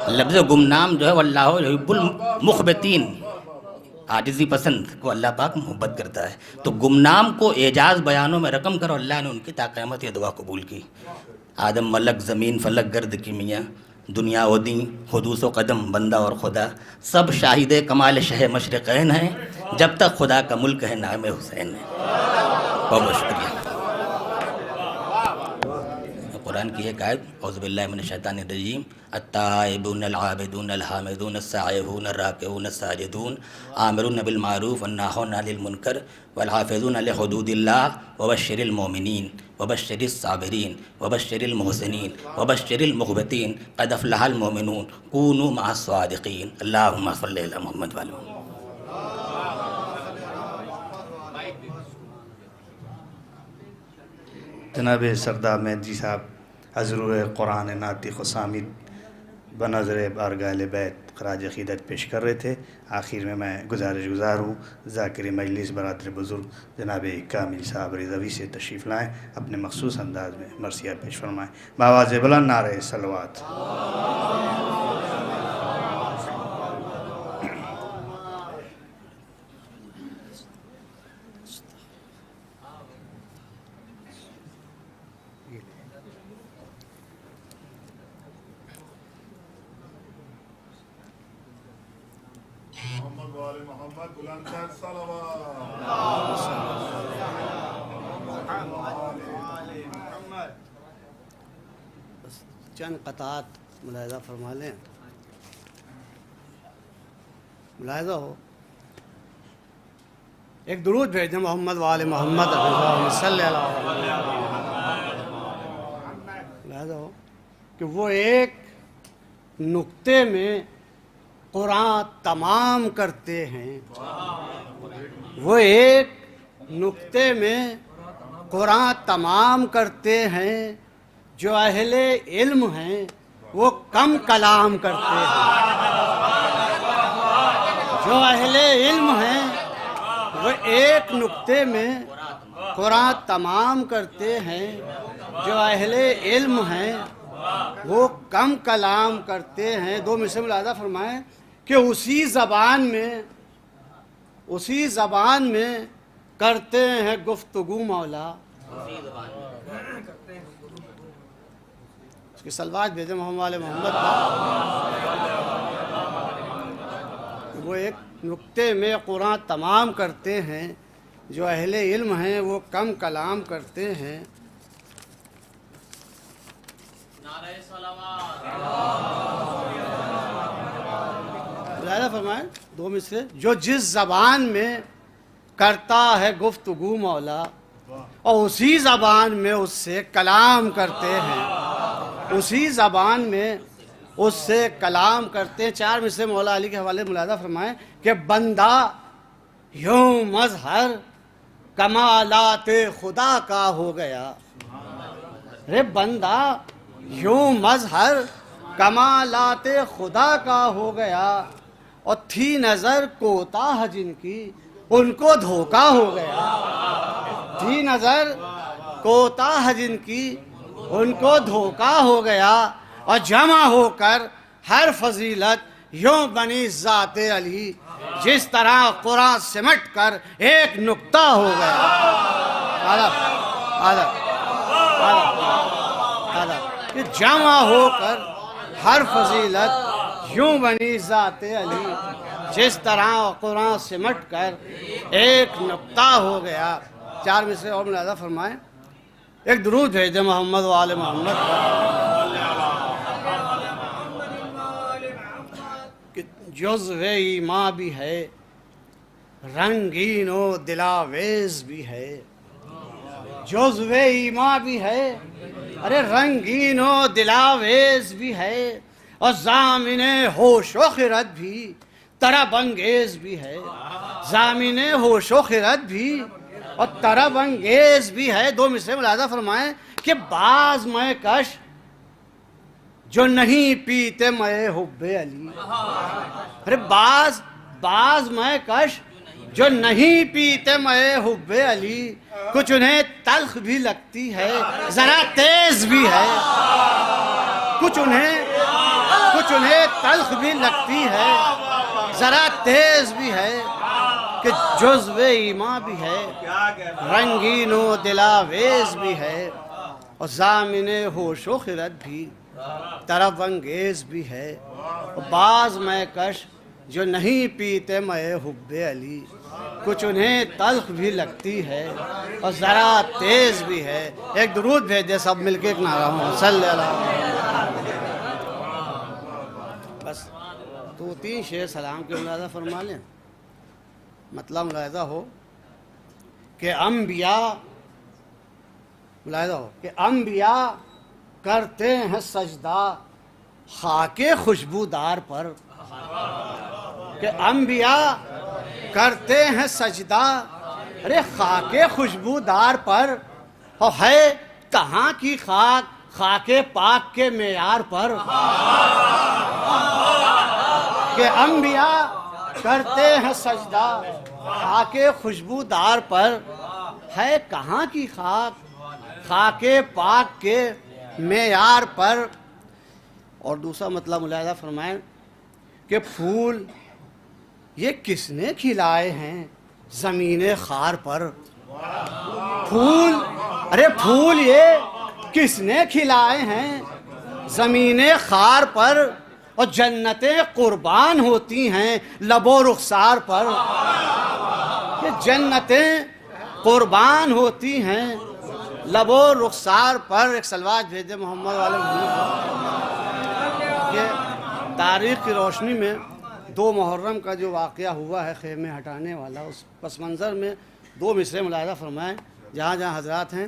لفظ گمنام جو ہے واللہ یحب المخبتین، عاجزی پسند کو اللہ پاک محبت کرتا ہے. تو گمنام کو اعجاز بیانوں میں رقم کر، اور اللہ نے ان کی تا قیامت یہ دعا قبول کی. آدم ملک زمین فلک گرد کی میاں، دنیا و دین حدوث و قدم بندہ اور خدا، سب شاہد کمال شہ مشرقین ہیں، جب تک خدا کا ملک ہے نام حسین ہے. بہت بہت شکریہ. قرآن کی ایک آیت، اعوذ باللہ من الشیطان الرجیم، التائبون العابدون الحامدون السائحون الراکعون الساجدون آمرون بالمعروف والناہون عن المنکر والحافظون لحدود اللہ وبشر المؤمنین وبشر الصابرین وبشر المحسنین وبشر المخبتین قد افلح المؤمنون کونوا مع الصادقین. اللہم صلی علی محمد وعلی محمد. جناب سردار مہندی صاحب حضور قرآن ناطق و صامت بنظر بارگاہ بیت خراج عقیدت پیش کر رہے تھے. آخر میں گزار ہوں ذاکر مجلس برادر بزرگ جناب کامل صاحب رضوی سے تشریف لائیں، اپنے مخصوص انداز میں مرثیہ پیش فرمائیں. بآواز بلند نعرہ صلوات. چند قطعات ملاحظہ فرما لیں. ملاحظہ ہو ایک درود بھیج دیں محمد وآل محمد صلی اللہ علیہ وسلم. ملاحظہ ہو کہ وہ ایک نقطے میں قرآن تمام کرتے ہیں. وہ ایک نقطے میں قرآن تمام کرتے ہیں. جو اہل علم ہیں وہ کم کلام کرتے ہیں. جو اہل علم ہیں وہ ایک نقطے میں قرآن تمام کرتے ہیں. جو اہل علم ہیں وہ کم کلام کرتے ہیں. دو مثال ملاحظہ فرمائیں کہ اسی زبان میں کرتے ہیں گفتگو مولا. اس کی سلوات بھیجیں محمد محمد. وہ ایک نقطے میں قرآن تمام کرتے ہیں. جو اہل علم ہیں وہ کم کلام کرتے ہیں. ملاحظہ فرمائیں دو میں سے جو جس زبان میں کرتا ہے گفتگو مولا اور اسی زبان میں اس سے کلام کرتے ہیں. اسی زبان میں اس سے کلام کرتے ہیں. چار میں سے مولا علی کے حوالے ملاحظہ فرمائیں کہ بندہ یوں مظہر کمالات خدا کا ہو گیا. رے بندہ یوں مظہر کمالات خدا کا ہو گیا اور تھی نظر کوتاہ جن کی ان کو دھوکا ہو گیا. تھی نظر کوتاہ جن کی ان کو دھوکا ہو گیا اور جمع ہو کر ہر فضیلت یوں بنی ذات علی جس طرح قرآن سمٹ کر ایک نقطہ ہو گیا. کہ جمع ہو کر ہر فضیلت یوں بنی ذات علی جس طرح قرآن سمٹ کر ایک نقطہ ہو گیا. چار میں سے اور ملاحظہ فرمائیں ایک درود بھیج دیں محمد وآل محمد. کہ جزو ایماں بھی ہے رنگین و دلاویز بھی ہے. جزو ایماں بھی ہے ارے رنگین و دلاویز بھی ہے اور ضامن ہوش و خرد بھی طرب انگیز بھی ہے. ضامن ہوش و خرد بھی اور طرب انگیز بھی ہے. دو مثالیں ملاحظہ فرمائیں کہ بعض میں کش جو نہیں پیتے میں حب علی. ارے بعض میں کش جو نہیں پیتے میں حب علی کچھ انہیں تلخ بھی لگتی ہے ذرا تیز بھی ہے. کچھ انہیں تلخ بھی لگتی ہے ذرا تیز بھی ہے. کہ جزو ایماں بھی ہے رنگین و دلاویز بھی ہے اور ضامن ہوش و خرد بھی طرب انگیز بھی ہے. بعض میں کش جو نہیں پیتے میں حب علی کچھ انہیں تلخ بھی لگتی ہے اور ذرا تیز بھی ہے. ایک درود بھیج دے سب مل کے ایک نعرہ ہوں صلی اللہ علیہ وسلم. بس تو تین شعر سلام کے ملاحظہ فرما لیں. مطلب ملاحظہ ہو کہ انبیاء کرتے ہیں سجدہ خاک خوشبودار پر. کہ انبیاء کرتے ہیں سجدہ ارے خاک خوشبودار پر اور ہے کہاں کی خاک پاک کے معیار پر. کہ انبیاء کرتے ہیں سجدہ خاک خوشبودار پر ہے کہاں کی خاک پاک کے معیار پر. اور دوسرا مطلب ملاحظہ فرمائیں کہ پھول یہ کس نے کھلائے ہیں زمین خار پر. پھول یہ کس نے کھلائے ہیں زمین خار پر اور جنتیں قربان ہوتی ہیں لب و رخسار پر، کہ جنتیں قربان ہوتی ہیں لب و رخسار پر. ایک سلوات بھیجے محمد والے کہ تاریخ کی روشنی میں 2 محرم کا جو واقعہ ہوا ہے خیمے ہٹانے والا، اس پس منظر میں 2 مصرے ملاحظہ فرمائیں جہاں جہاں حضرات ہیں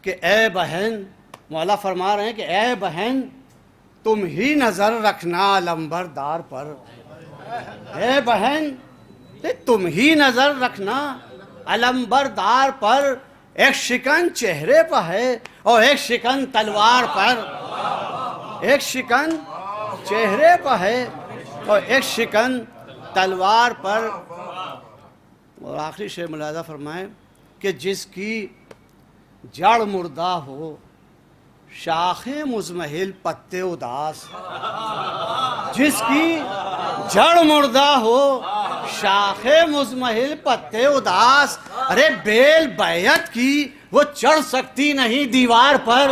کہ اے بہن، مولا فرما رہے ہیں کہ اے بہن تم ہی نظر رکھنا علمبردار پر. اے بہن تم ہی نظر رکھنا علمبردار پر. ایک شکن چہرے پر ہے اور ایک شکن تلوار پر. ایک شکن چہرے پر ہے اور ایک شکن تلوار پر. اور آخری شعر ملاحظہ فرمائیں کہ جس کی جڑ مردہ ہو شاخیں مزمحل پتے اداس. جس کی جڑ مردہ ہو شاخیں مزمحل پتے اداس. ارے بیل بیعت کی وہ چڑھ سکتی نہیں دیوار پر.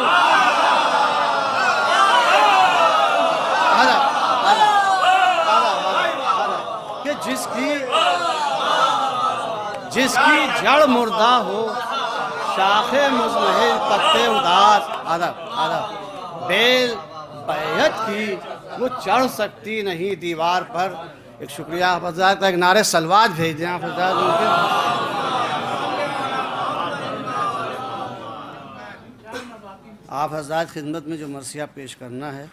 کہ جس کی جڑ مردہ ہو شاخیں مزمحل پتے اداس. بیل بیعت کی وہ چڑھ سکتی نہیں دیوار پر. ایک شکریہ آپ حضرات کا. ایک نعرہ سلوات بھیج دیں آپ حضرات ان کے. آپ حضرات خدمت میں جو مرثیہ پیش کرنا ہے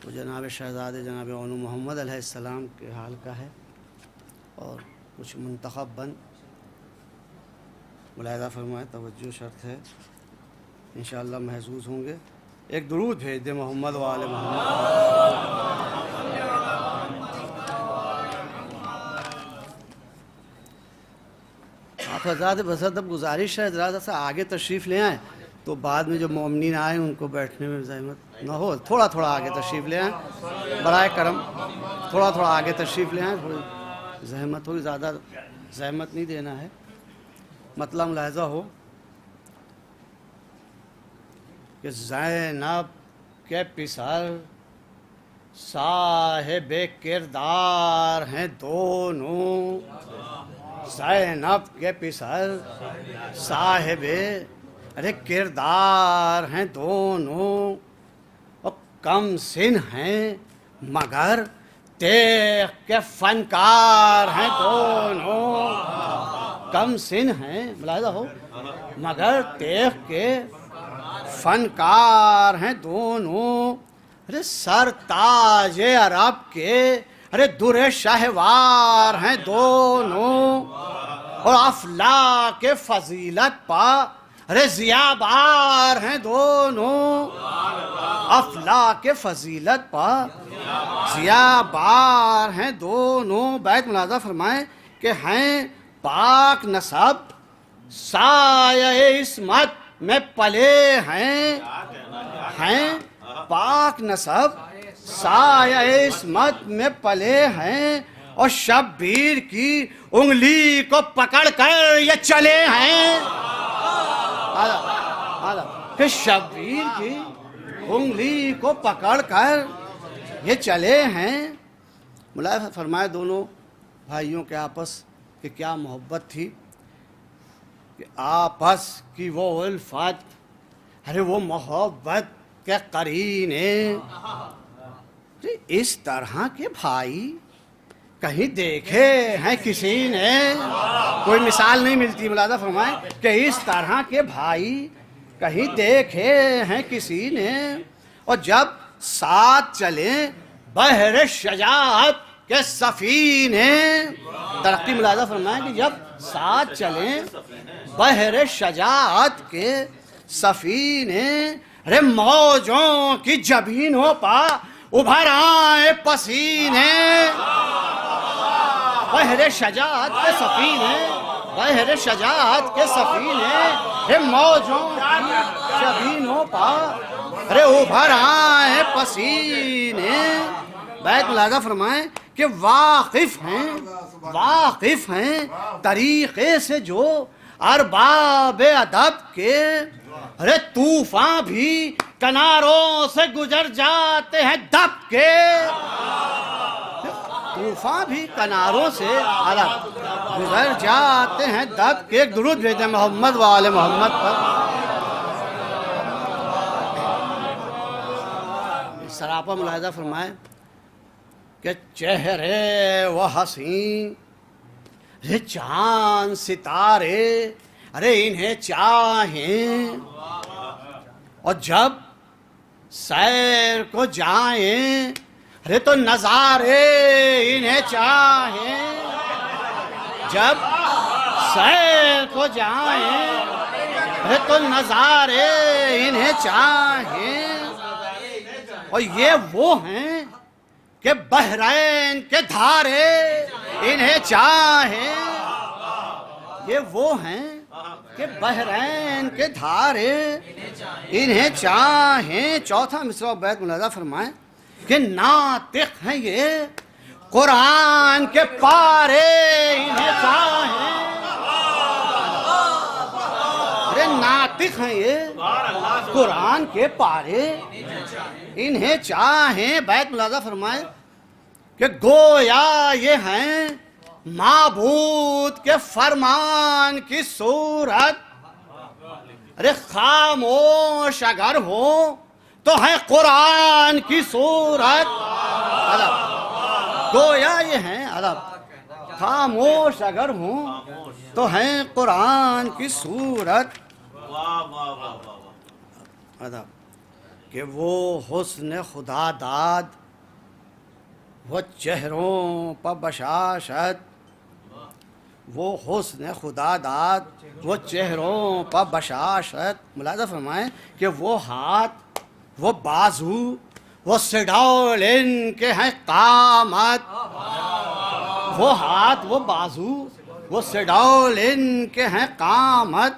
وہ جناب شہزادے جناب اونو محمد علیہ السلام کے حال کا ہے اور کچھ منتخب بند. ملاحظہ فرمائیں، توجہ شرط ہے، انشاءاللہ محظوظ ہوں گے. ایک درود بھیج دیں محمد و آل محمد. آپ حضرات بس اب گزارش ہے حضرات سے آگے تشریف لے آئیں تو بعد میں جو مومنین آئیں ان کو بیٹھنے میں زحمت نہ ہو. تھوڑا تھوڑا آگے تشریف لے آئیں برائے کرم. تھوڑا تھوڑا آگے تشریف لے آئیں. تھوڑی زحمت ہوگی، زیادہ زحمت نہیں دینا ہے. مطلب ملاحظہ ہو کہ زینب کے پسر صاحب کردار ہیں دونوں. زینب کے پسر صاحب کردار ہیں دونوں. اور کم سن ہیں مگر تیغ کے فنکار ہیں دونوں. کم سن ہیں ملاحظہ ہو مگر تیغ کے فنکار ہیں دونوں. ارے سر تاج عرب کے ارے در شہوار ہیں دونوں. اور افلاک فضیلت پا ارے ضیابار ہیں دونوں. افلاک فضیلت پا ضیابار ہیں دونوں. بیت ملاحظہ فرمائیں کہ ہیں پاک نسب سایہ عصمت میں پلے ہیں. پاک نسب سایہ عصمت میں پلے ہیں. اور شبیر کی انگلی کو پکڑ کر یہ چلے ہیں. کہ شبیر کی انگلی کو پکڑ کر یہ چلے ہیں. ملاحظہ فرمائے دونوں بھائیوں کے آپس کہ کیا محبت تھی، کہ آپس کی وہ الفت، ارے وہ محبت کے قرینے. اس طرح کے بھائی کہیں دیکھے ہیں کسی نے؟ کوئی مثال نہیں ملتی. ملاحظہ فرمائیں کہ اس طرح کے بھائی کہیں دیکھے ہیں کسی نے. اور جب ساتھ چلیں بحر شجاعت کے سفینے. ترقی ملاحظہ فرمائیں کہ جب ساتھ چلیں بحر شجاعت کے سفینے. ارے موجوں کی جبینوں پا ابھر آئے پسینے. بحر شجاعت کے سفینے، بحر شجاعت کے سفینے. ارے موجوں کی جبینوں پا ارے ابھر آئے پسینے. بیت ملاحظہ فرمائیں کہ واقف ہیں طریقے سے جو ارباب ادب کے. ارے طوفان بھی کناروں سے گزر جاتے ہیں دب کے. طوفان بھی کناروں سے الگ گزر جاتے ہیں دب کے. ایک درود بھیجیں محمد و آل محمد پر. سراپا ملاحظہ فرمائے کہ چہرے وہ حسین رے چاند ستارے ارے انہیں چاہیں اور جب سیر کو جائیں ارے تو نظارے انہیں چاہیں. جب سیر کو جائیں ارے تو نظارے انہیں چاہیں. اور یہ وہ ہیں کہ بحرین کے دھارے انہیں چاہیں. یہ وہ ہیں کہ بحرین کے دھارے انہیں چاہیں. چوتھا مصرع بیت ملاحظہ فرمائیں کہ ناطق ہیں یہ قرآن کے پارے انہیں چاہیں. ارے ناطق ہیں یہ قرآن کے پارے انہیں چاہیں. بیت ملاحظہ فرمائیں کہ گویا یہ ہیں معبود کے فرمان کی صورت. ارے خاموش اگر ہو تو ہے قرآن کی صورت. گویا یہ ہیں خاموش اگر ہوں تو ہیں قرآن کی صورت. کہ وہ حسن خدا داد وہ چہروں پر بشاشت. وہ حسن خدا داد وہ چہروں پر بشاشت. ملاحظہ فرمائیں کہ وہ ہاتھ وہ بازو وہ سڈول ان کے ہیں قامت. وہ ہاتھ وہ بازو وہ سڈول ان کے ہیں قامت.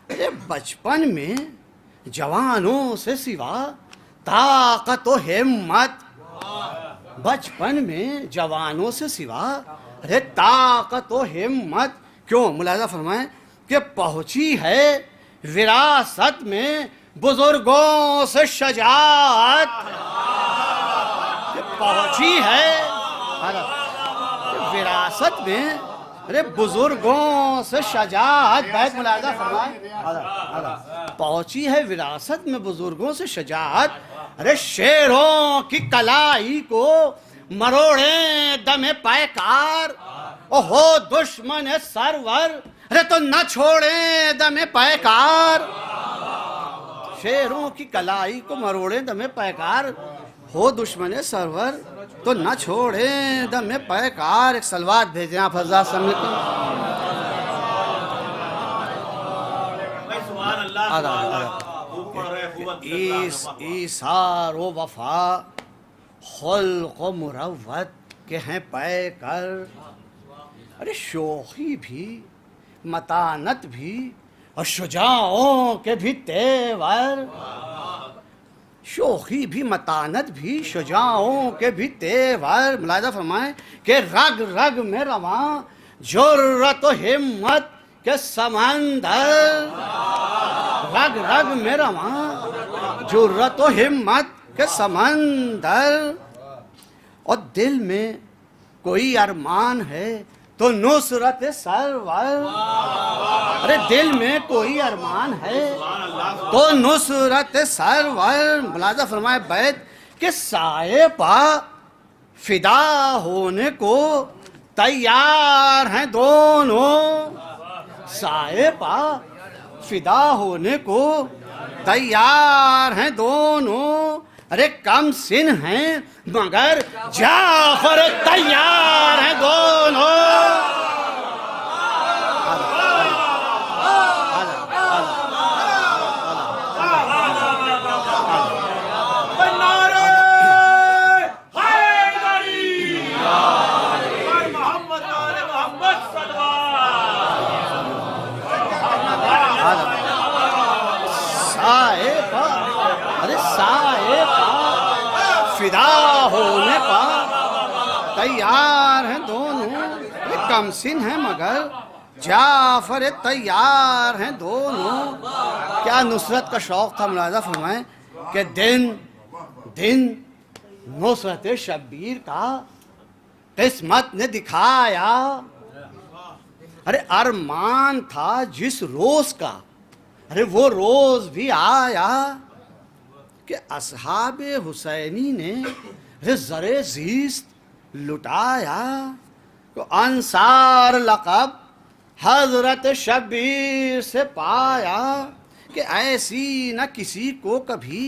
ارے بچپن میں جوانوں سے سوا طاقت و ہمت. بچپن میں جوانوں سے سوا ارے طاقت و ہمت. کیوں؟ ملاحظہ فرمائیں کہ پہنچی ہے وراثت میں بزرگوں سے شجاعت. پہنچی ہے وراثت میں ارے بزرگوں سے شجاعت. بیت ملاحظہ فرمائیں پہنچی ہے وراثت میں بزرگوں سے شجاعت. ارے شیروں کی کلائی کو مروڑیں دم پیکار او ہو دشمن سرور ارے تو نہ چھوڑیں دم پیکار. شیروں کی کلائی کو مروڑیں دم پیکار ہو دشمن سرور تو نہ چھوڑیں دم پیکار. ایک صلوات بھیجیں آپ حضرات سامنے کو. ایثار و وفا خلق و مروت کے ہیں پے کر. ارے شوخی بھی متانت بھی اور شجاعوں کے بھی تیور. شوخی بھی متانت بھی شجاعوں کے بھی تیور. ملاحظہ فرمائیں کہ رگ رگ میں رواں جرت و ہمت کے سمندر. رگ رگ میں رواں جرت و ہمت کے سمندر. اور دل میں کوئی ارمان ہے تو نصرت سرور. ارے دل میں کوئی ارمان ہے تو نصرت سرور. ملاحظہ فرمائے بیت کہ سائے پا فدا ہونے کو تیار ہیں دونوں. سائے پا فدا ہونے کو تیار ہیں دونوں. ارے کم سن ہیں مگر جعفر تیار ہیں دونوں. فدا ہونے پا تیار ہیں دونوں. کم سن ہیں مگر جعفر تیار ہیں دونوں. کیا نصرت کا شوق تھا. ملاحظہ فرمائیں کہ دن نصرت شبیر کا قسمت نے دکھایا. ارے ارمان تھا جس روز کا، ارے وہ روز بھی آیا کہ اصحاب حسینی نے زر زیست لٹایا. تو انصار لقب حضرت شبیر سے پایا کہ ایسی نہ کسی کو کبھی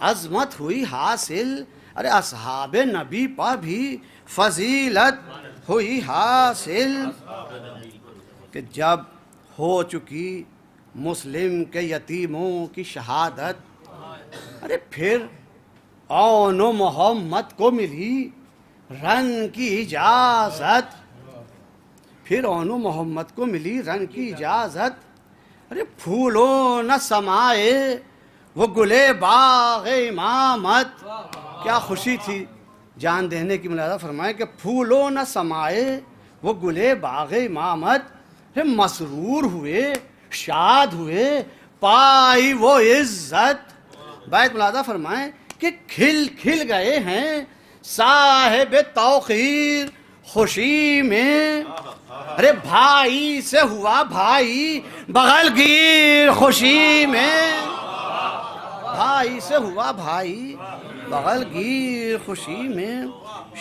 عظمت ہوئی حاصل. ارے اصحاب نبی پر بھی فضیلت ہوئی حاصل کہ جب ہو چکی مسلم کے یتیموں کی شہادت، ارے پھر اون و محمد کو ملی رن کی اجازت. پھر اون و محمد کو ملی رن کی اجازت. ارے پھولوں نہ سمائے وہ گلے باغ امامت. کیا خوشی تھی جان دینے کی. ملاحظہ فرمائے کہ پھولوں نہ سمائے وہ گلے باغ امامت. مسرور ہوئے، شاد ہوئے، پائی وہ عزت. بیت ملاحظہ فرمائیں کہ کھل کھل گئے ہیں صاحب توقیر خوشی میں. ارے بھائی سے ہوا بھائی بغل گیر خوشی میں. بھائی سے ہوا بھائی بغل گیر خوشی میں.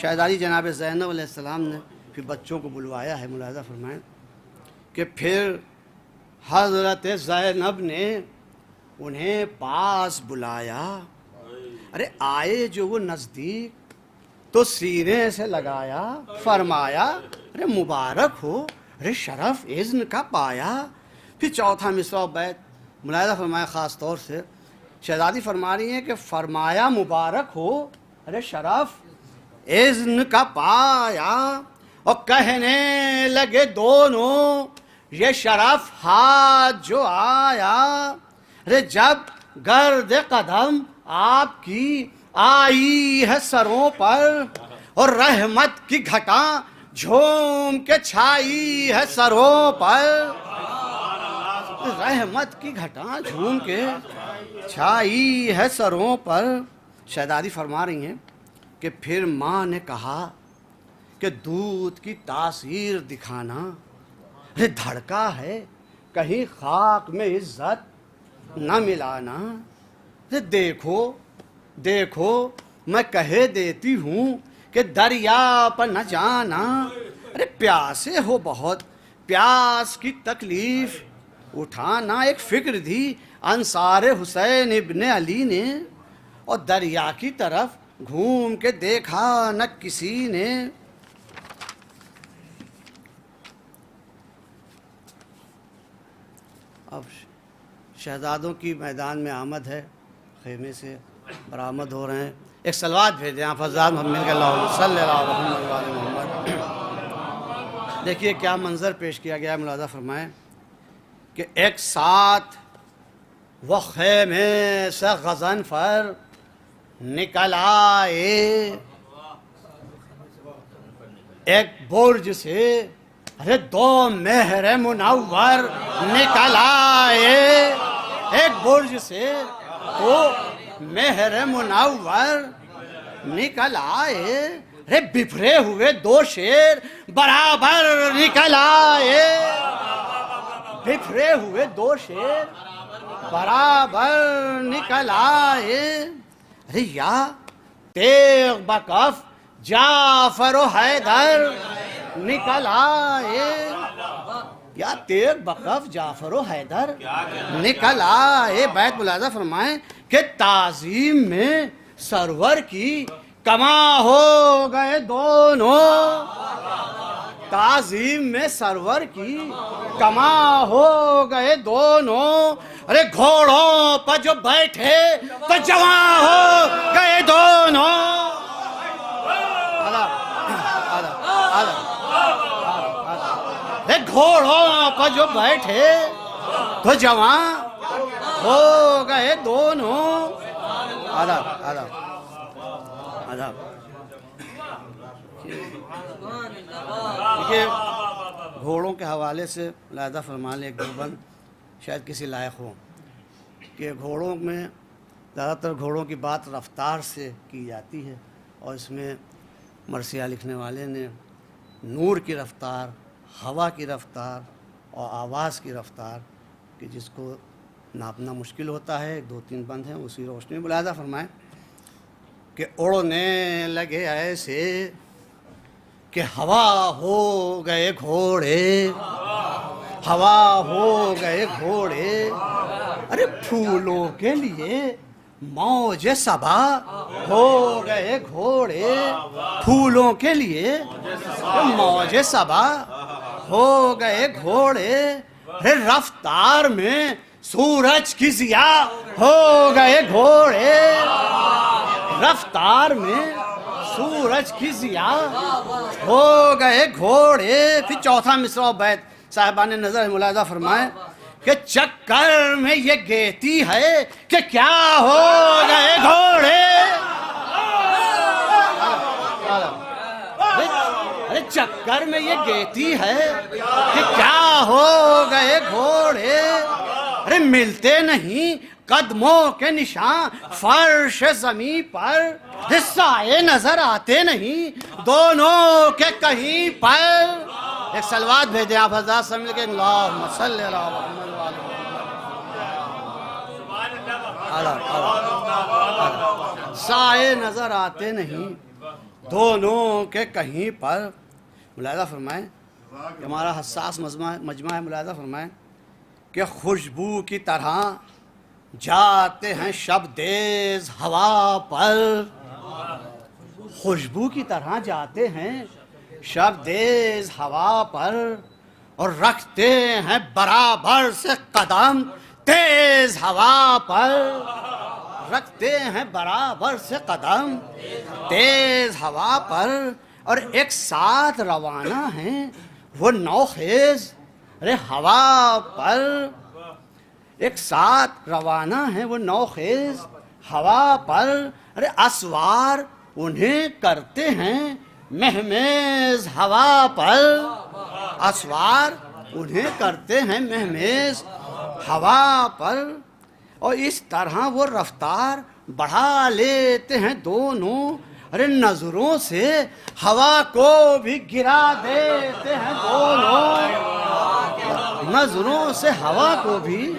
شہزادی جناب زینب علیہ السلام نے پھر بچوں کو بلوایا ہے. ملاحظہ فرمائیں کہ پھر حضرت زینب نے انہیں پاس بلایا. ارے آئے جو وہ نزدیک تو سینے سے لگایا، فرمایا ارے مبارک ہو، ارے شرف اذن کا پایا. پھر چوتھا مصرع بیت ملاحظہ فرمایا خاص طور سے شہزادی فرما رہی ہیں کہ فرمایا مبارک ہو، ارے شرف اذن کا پایا. اور کہنے لگے دونوں یہ شرف ہاتھ جو آیا. ارے جب گرد قدم آپ کی آئی ہے سروں پر اور رحمت کی گھٹا جھوم کے چھائی ہے سروں پر. رحمت کی گھٹا جھوم کے چھائی ہے سروں پر. شہزادی فرما رہی ہیں کہ پھر ماں نے کہا کہ دودھ کی تاثیر دکھانا دھڑکا ہے کہیں خاک میں عزت نہ ملانا. دیکھو دیکھو میں کہے دیتی ہوں کہ دریا پر نہ جانا. ارے پیاسے ہو بہت پیاس کی تکلیف اٹھانا. ایک فکر دی انصار حسین ابن علی نے اور دریا کی طرف گھوم کے دیکھا نہ کسی نے. اب شہزادوں کی میدان میں آمد ہے، خیمے سے برآمد ہو رہے ہیں. ایک صلوات بھیجیں آپ حضرات محمد کے اللہ صلی اللہ علیہ محمد. دیکھیے کیا منظر پیش کیا گیا ہے. ملاحظہ فرمائیں کہ ایک ساتھ وہ خیمے سے غزن پر نکل آئے، ایک برج سے ارے دو مہر منور نکل آئے. ایک برج سے دو مہر منور نکل آئے. ارے بفرے ہوئے دو شیر برابر نکل آئے. بفرے ہوئے دو شیر برابر نکل آئے. ارے یا تیغ بکف جعفر و حیدر نکل آئے. یا تیغ بکف جعفر و حیدر نکل آئے. بیت ملاحظہ فرمائیں کہ تعظیم میں سرور کی کما ہو گئے دونوں. تعظیم میں سرور کی کما ہو گئے دونوں. ارے گھوڑوں پر جو بیٹھے تو جوان ہو گئے دونوں. ارے گھوڑوں پر جو بیٹھے تو جوان ہو گئے دونوں. آداب آداب آداب. دیکھیے گھوڑوں کے حوالے سے ملاحظہ فرما لیں ایک دو بند شاید کسی لائق ہو کہ گھوڑوں میں زیادہ تر گھوڑوں کی بات رفتار سے کی جاتی ہے اور اس میں مرثیہ لکھنے والے نے نور کی رفتار، ہوا کی رفتار اور آواز کی رفتار کہ جس کو ناپنا مشکل ہوتا ہے. 2-3 بند ہیں، اسی روشنی میں ملاحظہ فرمائیں کہ اڑنے لگے ایسے کہ ہوا ہو گئے گھوڑے، ہوا ہو گئے گھوڑے. ارے پھولوں کے لیے موج صبا ہو گئے گھوڑے، پھولوں کے لیے موج صبا ہو گئے گھوڑے. ارے رفتار میں سورج کی ضیاء ہو گئے گھوڑے، رفتار میں سورج کی ضیاء ہو گئے گھوڑے. پھر چوتھا مصرع و بیت صاحبان نظر ملاحظہ فرمائیں کہ چکر میں یہ گیتی ہے کہ کیا ہو گئے گھوڑے. ارے چکر میں یہ گیتی ہے کہ کیا ہو گئے گھوڑے. ارے ملتے نہیں قدموں کے نشان فرش زمیں پر، سائے نظر آتے نہیں دونوں کے کہیں پر. ایک صلوات بھیجیں آپ حضرات سمجھ کے اللہم صلی علی محمد سائے نظر آتے نہیں دونوں کے کہیں پر. ملاحظہ فرمائیں کہ ہمارا حساس مجمع ہے. ملاحظہ فرمائیں کہ خوشبو کی طرح جاتے ہیں شب دیز ہوا پر، خوشبو کی طرح جاتے ہیں شب دیز ہوا پر، اور رکھتے ہیں برابر سے قدم تیز ہوا پر، رکھتے ہیں برابر سے قدم تیز ہوا پر. اور ایک ساتھ روانہ ہیں وہ نوخیز. ارے ہوا پر ایک ساتھ روانہ ہیں وہ نوخیز ہوا پر. ارے اسوار انہیں کرتے ہیں مہمیز ہوا پر، اسوار انہیں کرتے ہیں مہمیز ہوا پر. اور اس طرح وہ رفتار بڑھا لیتے ہیں دونوں. ارے نظروں سے ہوا کو بھی گرا دیتے ہیں دونوں، نظروں سے ہوا کو بھی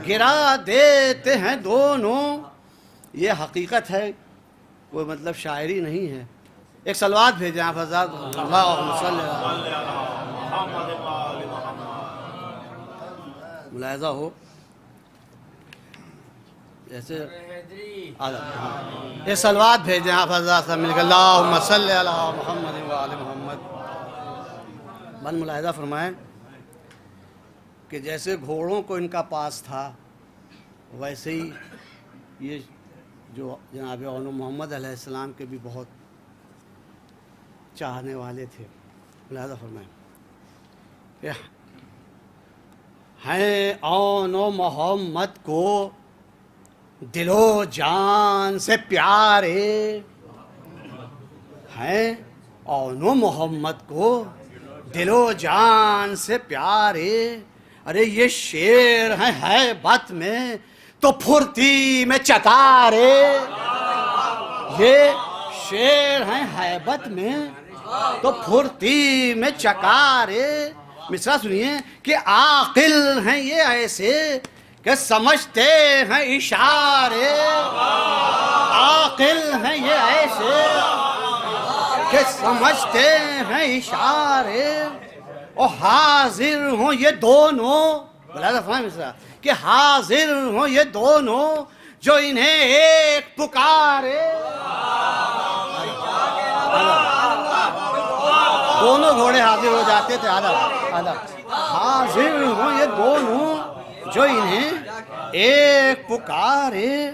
گرا دیتے ہیں دونوں. یہ حقیقت ہے، کوئی مطلب شاعری نہیں ہے. ایک صلوات بھیجیں آپ حضرات اللہم صلی علی ملاحظہ ہو جیسے یہ صلوات بھیجیں آپ حضرات مل کے اللہم صلی علی محمد و آل محمد. بن ملاحظہ فرمائیں کہ جیسے گھوڑوں کو ان کا پاس تھا ویسے ہی یہ جو جناب اون محمد علیہ السلام کے بھی بہت چاہنے والے تھے. ملاحظہ فرمائیں کہ ہیں اون محمد کو دل و جان سے پیارے، ہیں اون محمد کو دل و جان سے پیارے. ارے یہ شیر ہیں ہیبت میں تو پھرتی میں چکارے، یہ شیر ہیں ہیبت میں تو پھرتی میں چکارے. مصرع سنیے کہ عاقل ہیں یہ ایسے کہ سمجھتے ہیں اشارے، عاقل ہیں یہ ایسے کہ سمجھتے ہیں اشارے. اور حاضر ہوں یہ دونوں، مصرع کہ حاضر ہوں یہ دونوں جو انہیں ایک پکارے. دونوں گھوڑے حاضر ہو جاتے تھے. حاضر ہوں یہ دونوں جو انہیں ایک پکارے.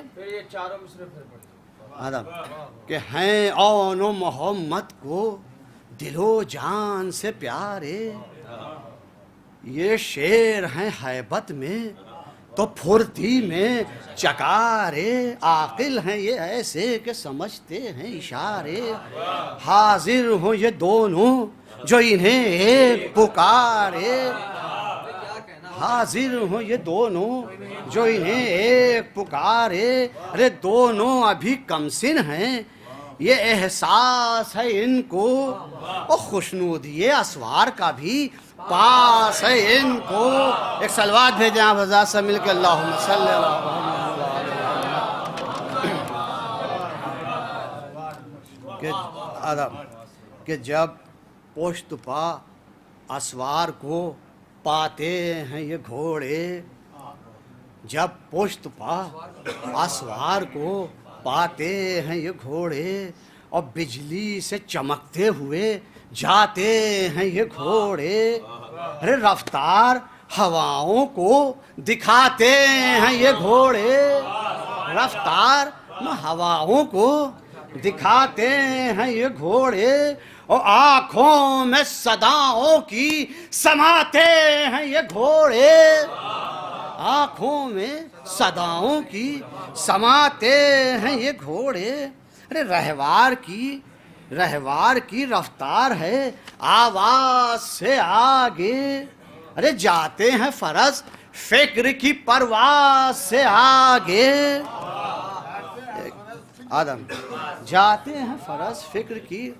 کہ ہیں اون و محمد کو دل و جان سے پیارے. یہ شیر ہیں ہیبت میں تو پھرتی میں چکارے. عاقل ہیں یہ ایسے کہ سمجھتے ہیں اشارے. حاضر ہوں یہ دونوں جو انہیں ایک پکارے، حاضر ہوں یہ دونوں جو انہیں ایک پکارے. ارے دونوں ابھی کم سن ہیں یہ احساس ہے ان کو، اور خوشنودی اسوار کا بھی پاس ہے ان کو. ایک صلوات بھیجیں آپ حضرات سے مل کے، اللہم صلی اللہ کہ جب پشت پا اسوار کو پاتے ہیں یہ گھوڑے، جب پشت پا اسوار کو پاتے ہیں یہ گھوڑے، اور بجلی سے چمکتے ہوئے جاتے ہیں یہ گھوڑے. ارے رفتار ہواؤں کو دکھاتے ہیں یہ گھوڑے، رفتار ہواؤں کو دکھاتے ہیں یہ گھوڑے، اور آنکھوں میں صداؤں کی سماتے ہیں یہ گھوڑے، آنکھوں میں صداؤں کی سماتے ہیں یہ گھوڑے. ارے رہوار کی رفتار ہے آواز سے آگے، ارے جاتے ہیں فرض فکر کی پرواز سے آگے. آدم جاتے ہیں فرض فکر کی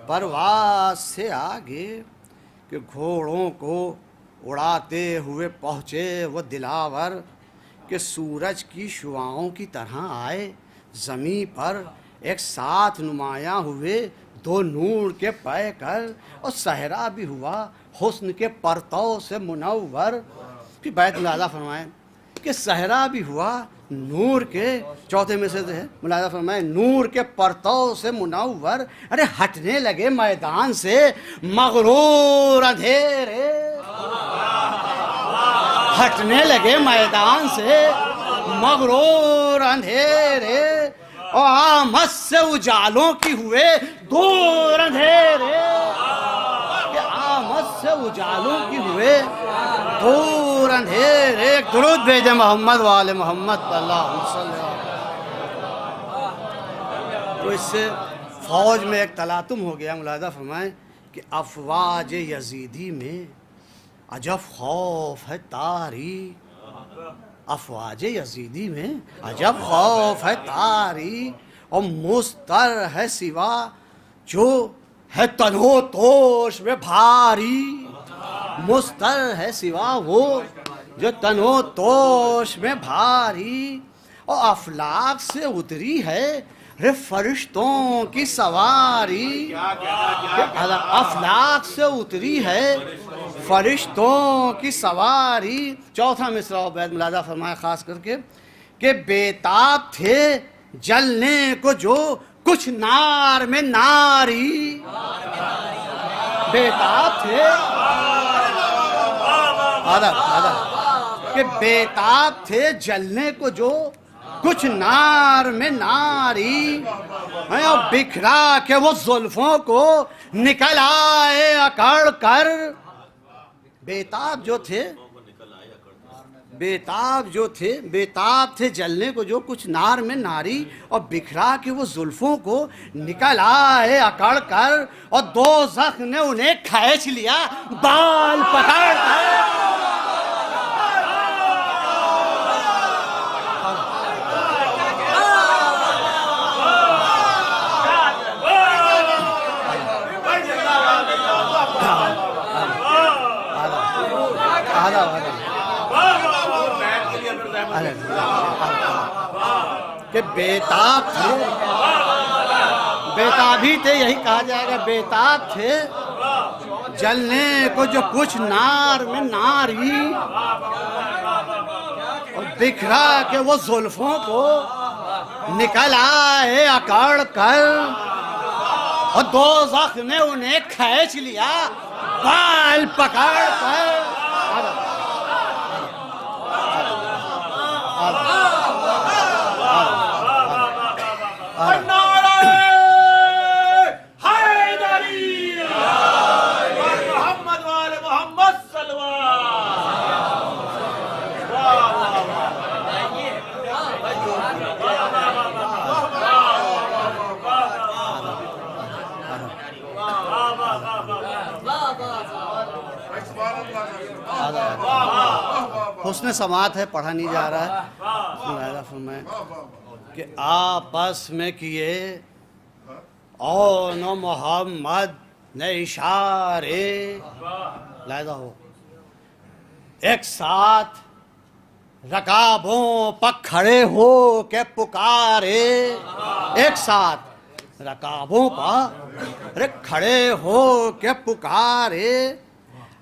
پرواز سے آگے، کہ گھوڑوں کو اڑاتے ہوئے پہنچے وہ دلاور، کہ سورج کی شعاؤں کی طرح آئے زمیں پر ایک ساتھ نمایاں ہوئے دو نور کے پے کر، اور صحرا بھی ہوا حسن کے پرتو سے منور. کہ بیت ملاحظہ فرمائیں کہ صحرا بھی ہوا نور کے، چوتھے میں سے ہے ملاحظہ فرمائیں، نور کے پرتو سے منور. ارے ہٹنے لگے میدان سے مغرور اندھیرے، ہٹنے لگے میدان سے مغرور اندھیرے، اور آمد سے اجالوں کی ہوئے دور اندھیرے، کہ آمد سے اجالوں کی ہوئے دور اندھیرے. ایک درود بھیجے محمد وآل محمد اللہم صلی اللہ. تو اس سے فوج میں ایک تلاطم ہو گیا. ملاحظہ فرمائیں کہ افواج یزیدی میں عجب خوف ہے طاری، افواج یزیدی میں عجب خوف ہے طاری، اور مستر ہے سوا جو ہے تنو توش میں بھاری، مستر ہے سوا وہ جو تنو توش میں بھاری. اور افلاک سے اتری ہے رے فرشتوں کی سواری، افلاک سے اتری ہے فرشتوں کی سواری. چوتھا مصرع بیت ملاحظہ فرمایا خاص کر کے کہ بیتاب تھے جلنے کو جو کچھ نار میں ناری، بیتاب تھے کہ بیتاب تھے جلنے کو جو کچھ نار میں ناری، اور بکھرا کے وہ زلفوں کو نکل آئے اکڑ کر. بیتاب تھے جلنے کو جو کچھ نار میں ناری، اور بکھرا کے وہ زلفوں کو نکل آئے اکڑ کر، اور دوزخ نے انہیں کھینچ لیا بال پکڑ کر. کہ بیتاب تھے، بیتابی تھے، یہی کہا جائے گا، بیتاب تھے جلنے کو جو کچھ نار میں ناری، اور بکھرا کے وہ زلفوں کو نکل آئے اکڑ کر، اور دوزخ نے انہیں کھینچ لیا بال پکڑ کر. حسن سماعت ہے، پڑھا نہیں جا رہا ہے. فرمائیں کہ آپس میں کیے اون محمد نے اشارے لہذا ہو ایک ساتھ رکابوں پر کھڑے ہو کے پکارے، ایک ساتھ رکابوں پر ارے کھڑے ہو کے پکارے،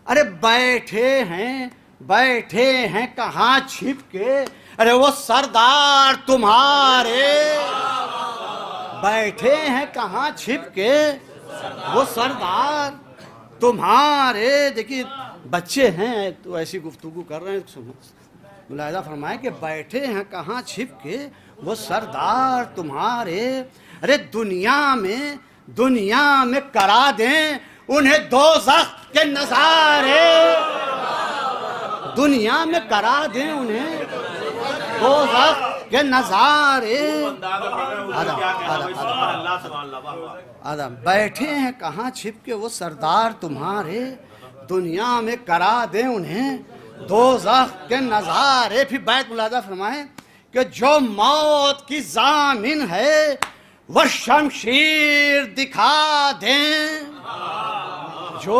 ارے بیٹھے ہیں کہاں چھپ کے، ارے وہ سردار تمہارے، بیٹھے ہیں کہاں چھپ کے وہ سردار تمہارے۔ دیکھیے بچے ہیں تو ایسی گفتگو کر رہے ہیں، ملاحظہ فرمائے کہ بیٹھے ہیں کہاں چھپ کے وہ سردار تمہارے، ارے دنیا میں کرا دیں انہیں دوزخ کے نظارے، دنیا میں کرا دیں انہیں دوزخ کے نظارے۔ آدم بیٹھے ہیں کہاں چھپ کے وہ سردار تمہارے، دنیا میں کرا دیں انہیں دوزخ کے نظارے۔ پھر بیت ملاحظہ فرمائیں کہ جو موت کی ضامن ہے وہ شمشیر دکھا دیں، جو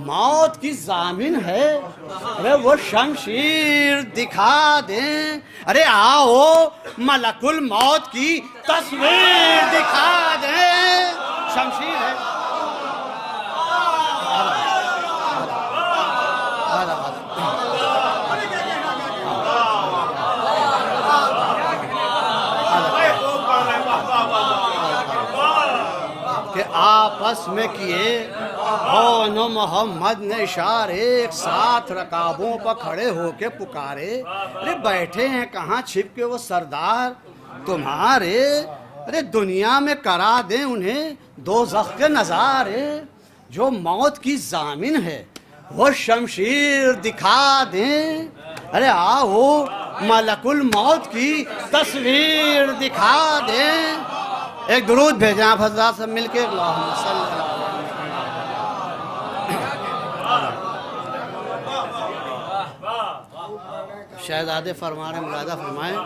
موت کی ضامن ہے ارے وہ شمشیر دکھا دیں، ارے آؤ ملک الموت کی تصویر دکھا دیں، شمشیر ہے۔ کہ آپس میں کیے اون محمد نے اشارے، ایک ساتھ رکابوں پر کھڑے ہو کے پکارے، ارے بیٹھے ہیں کہاں چھپ کے وہ سردار تمہارے، ارے دنیا میں کرا دیں انہیں دوزخ کے نظارے، جو موت کی ضامن ہے وہ شمشیر دکھا دیں، ارے آؤ ملک الموت کی تصویر دکھا دیں۔ ایک درود بھیجیں آپ حضرات سب مل کے، اللہم صلی اللہ شہزادے فرما رہے، ملاحظہ فرمائیں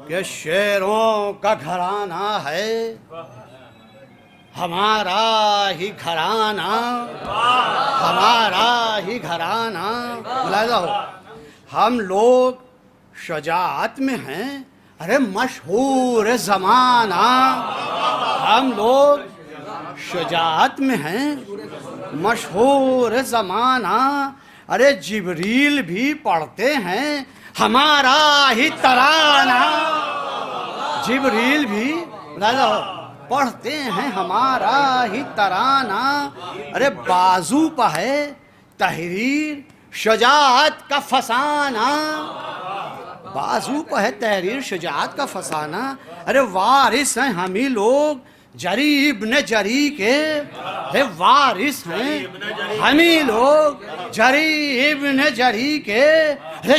کہ شیروں کا گھرانہ ہے ہمارا ہی گھرانہ، ہمارا ہی گھرانہ۔ ملاحظہ ہو ہم لوگ شجاعت میں ہیں ارے مشہور زمانہ، ہم لوگ شجاعت میں ہیں مشہور زمانہ، ارے جبریل بھی پڑھتے ہیں ہمارا ہی ترانہ، جبریل بھی پڑھتے ہیں ہمارا ہی ترانہ، ارے بازو پہ ہے تحریر شجاعت کا فسانہ، بازو پہ ہے تحریر شجاعت کا فسانہ، ارے وارث ہیں ہم ہی لوگ جری ابن جری کے، وارث ہیں ہم ہی لوگ جری ابن جری کے،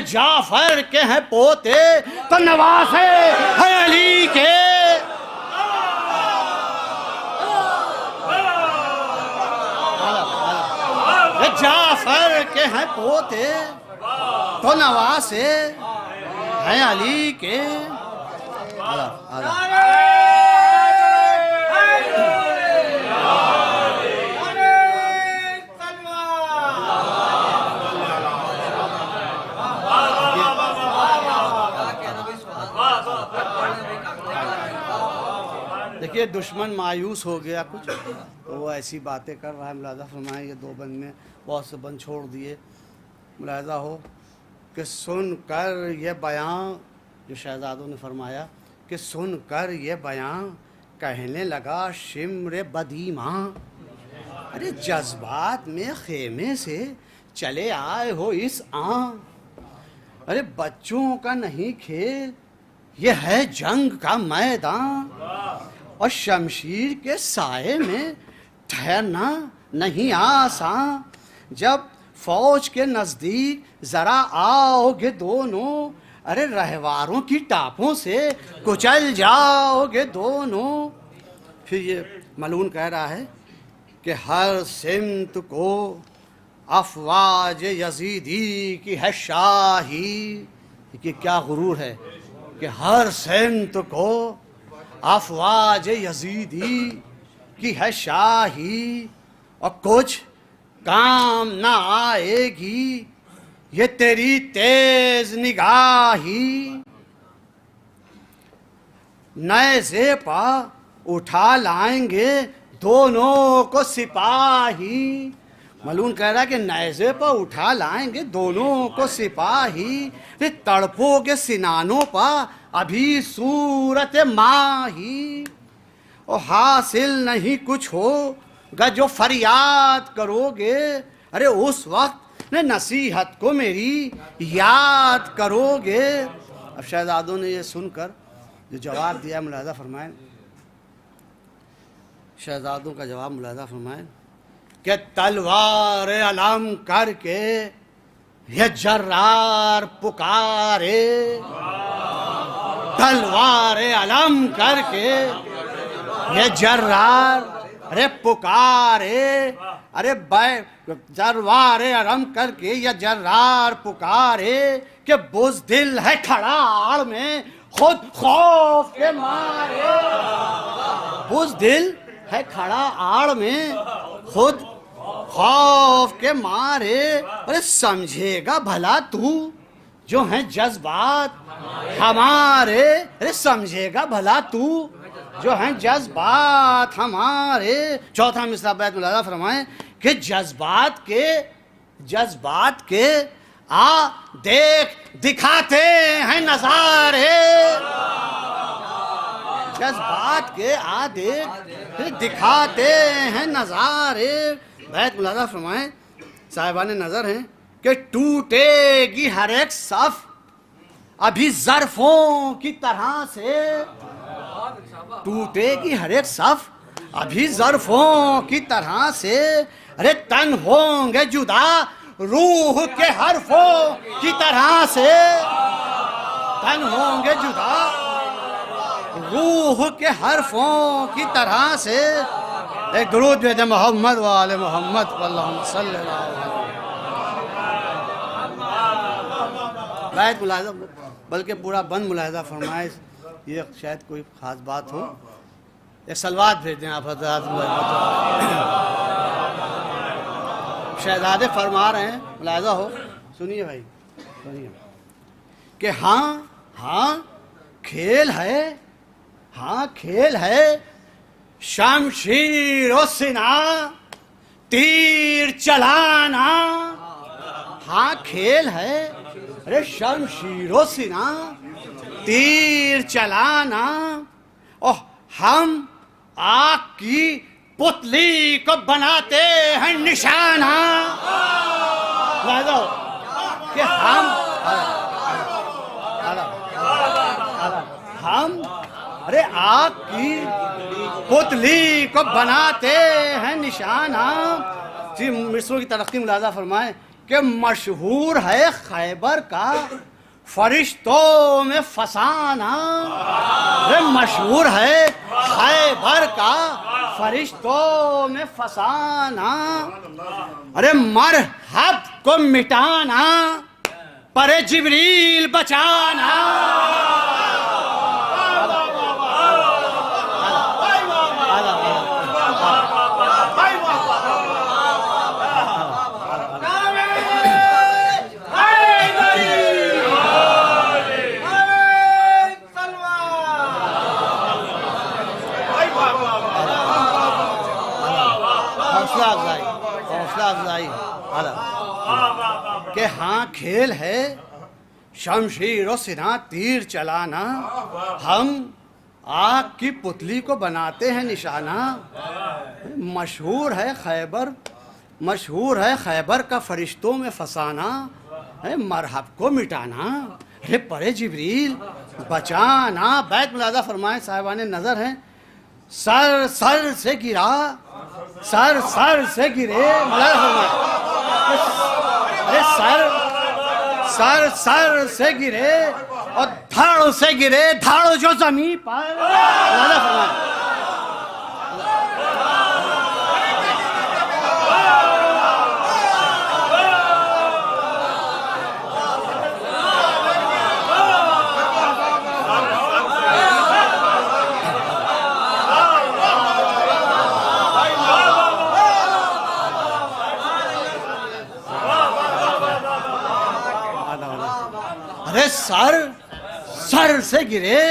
جعفر کے ہیں پوتے تو نواسے ہیں علی کے، جعفر کے ہیں پوتے تو نواسے ہیں علی کے۔ دیکھیے دشمن مایوس ہو گیا کچھ تو وہ ایسی باتیں کر رہا ہے، ملاحظہ فرمائیں یہ دو بند میں بہت سے بند چھوڑ دیے، ملاحظہ ہو کہ سن کر یہ بیان، جو شہزادوں نے فرمایا کہ سن کر یہ بیان کہنے لگا شمر بدیماں، ارے جذبات میں خیمے سے چلے آئے ہو اس آن، ارے بچوں کا نہیں کھیل یہ ہے جنگ کا میدان، اور شمشیر کے سائے میں ٹھہرنا نہیں آسان، جب فوج کے نزدیک ذرا آؤ گے دونوں، ارے رہواروں کی ٹاپوں سے کچل جاؤ گے دونوں۔ پھر یہ ملعون کہہ رہا ہے کہ ہر سمت کو افواج یزیدی کی ہے شاہی، کہ کیا غرور ہے کہ ہر سمت کو افواج یزیدی کی ہے شاہی، اور کچھ کام نہ آئے گی یہ تیری تیز نگاہی، نیزے پا اٹھا لائیں گے دونوں کو سپاہی۔ ملون کہہ رہا ہے کہ نیزے پا اٹھا لائیں گے دونوں کو سپاہی، پھر تڑپو گے سنانوں پا ابھی صورت ماہی، اور حاصل نہیں کچھ ہوگا جو فریاد کرو گے، ارے اس وقت نصیحت کو میری یاد کرو گے۔ اب شہزادوں نے یہ سن کر جو جواب دیا ملاحظہ فرمائیں، شہزادوں کا جواب ملاحظہ فرمائیں کہ تلوار علم کر کے یہ جرار پکارے، تلوار علم کر کے یہ جرار ارے پکارے، ارے جروار علم کر کے یہ جرار پکارے، کہ بزدل ہے کھڑا آڑ میں خود خوف کے مارے، بزدل ہے کھڑا آڑ میں خود خوف کے مارے، ارے سمجھے گا بھلا تو جو ہیں جذبات ہمارے، ارے سمجھے گا بھلا تو جو ہیں جذبات ہمارے۔ چوتھا مصرع بیت ملاحظہ فرمائیں کہ جذبات کے آ دیکھ دکھاتے ہیں نظارے، جذبات کے آ دیکھ دکھاتے ہیں نظارے۔ بیت ملاحظہ فرمائیں صاحبان نظر ہیں کہ ٹوٹے گی ہر ایک صف ابھی ظرفوں کی طرح سے، ٹوٹے گی ہر ایک صف ابھی ظرفوں کی طرح سے، ارے تن ہوں گے جدا روح کے حرفوں کی طرح سے، تن ہوں گے جدا روح کے حرفوں کی طرح سے۔ ایک درود بھیجیں محمد و آل محمد اللہم صلی اللہ علیہ وسلم۔ بیت ملاحظہ بلکہ پورا بند ملاحظہ فرمائے، یہ شاید کوئی خاص بات ہو، ایک سلوات بھیج دیں آپ حضرات۔ شہزادے فرما رہے ہیں، ملاحظہ ہو، سنیے بھائی سنیے، کہ ہاں کھیل ہے، ہاں کھیل ہے شمشیر و سنا تیر چلانا، ہاں کھیل ہے ارے شمشیر و سنا تیر چلانا، اور ہم آگ کی پتلی کو بناتے ہیں نشانہ، کہ ہم ارے آگ کی پتلی کو بناتے ہیں نشانہ۔ جی مصروں کی ترقی ملاحظہ فرمائیں کہ مشہور ہے خیبر کا فرشتوں میں فسانہ، مشہور ہے خیبر کا فرشتوں میں فسانہ، ارے مرحب کو مٹانا پر جبریل بچانا، کہ ہاں کھیل ہے شمشیر و سنا تیر چلانا، ہم آگ کی پتلی کو بناتے ہیں نشانہ، مشہور ہے خیبر کا فرشتوں میں فسانہ، مرحب کو مٹانا ہے پر جبریل بچانا۔ بیت ملاحظہ فرمائیں صاحبان نظر ہیں، سر سے گرا، سر سے گرے، ملاحظہ فرمائیں سر سے گرے اور دھڑ سے گرے، دھڑ جو زمین پر، ملاحظہ فرمائیں سر سے گرے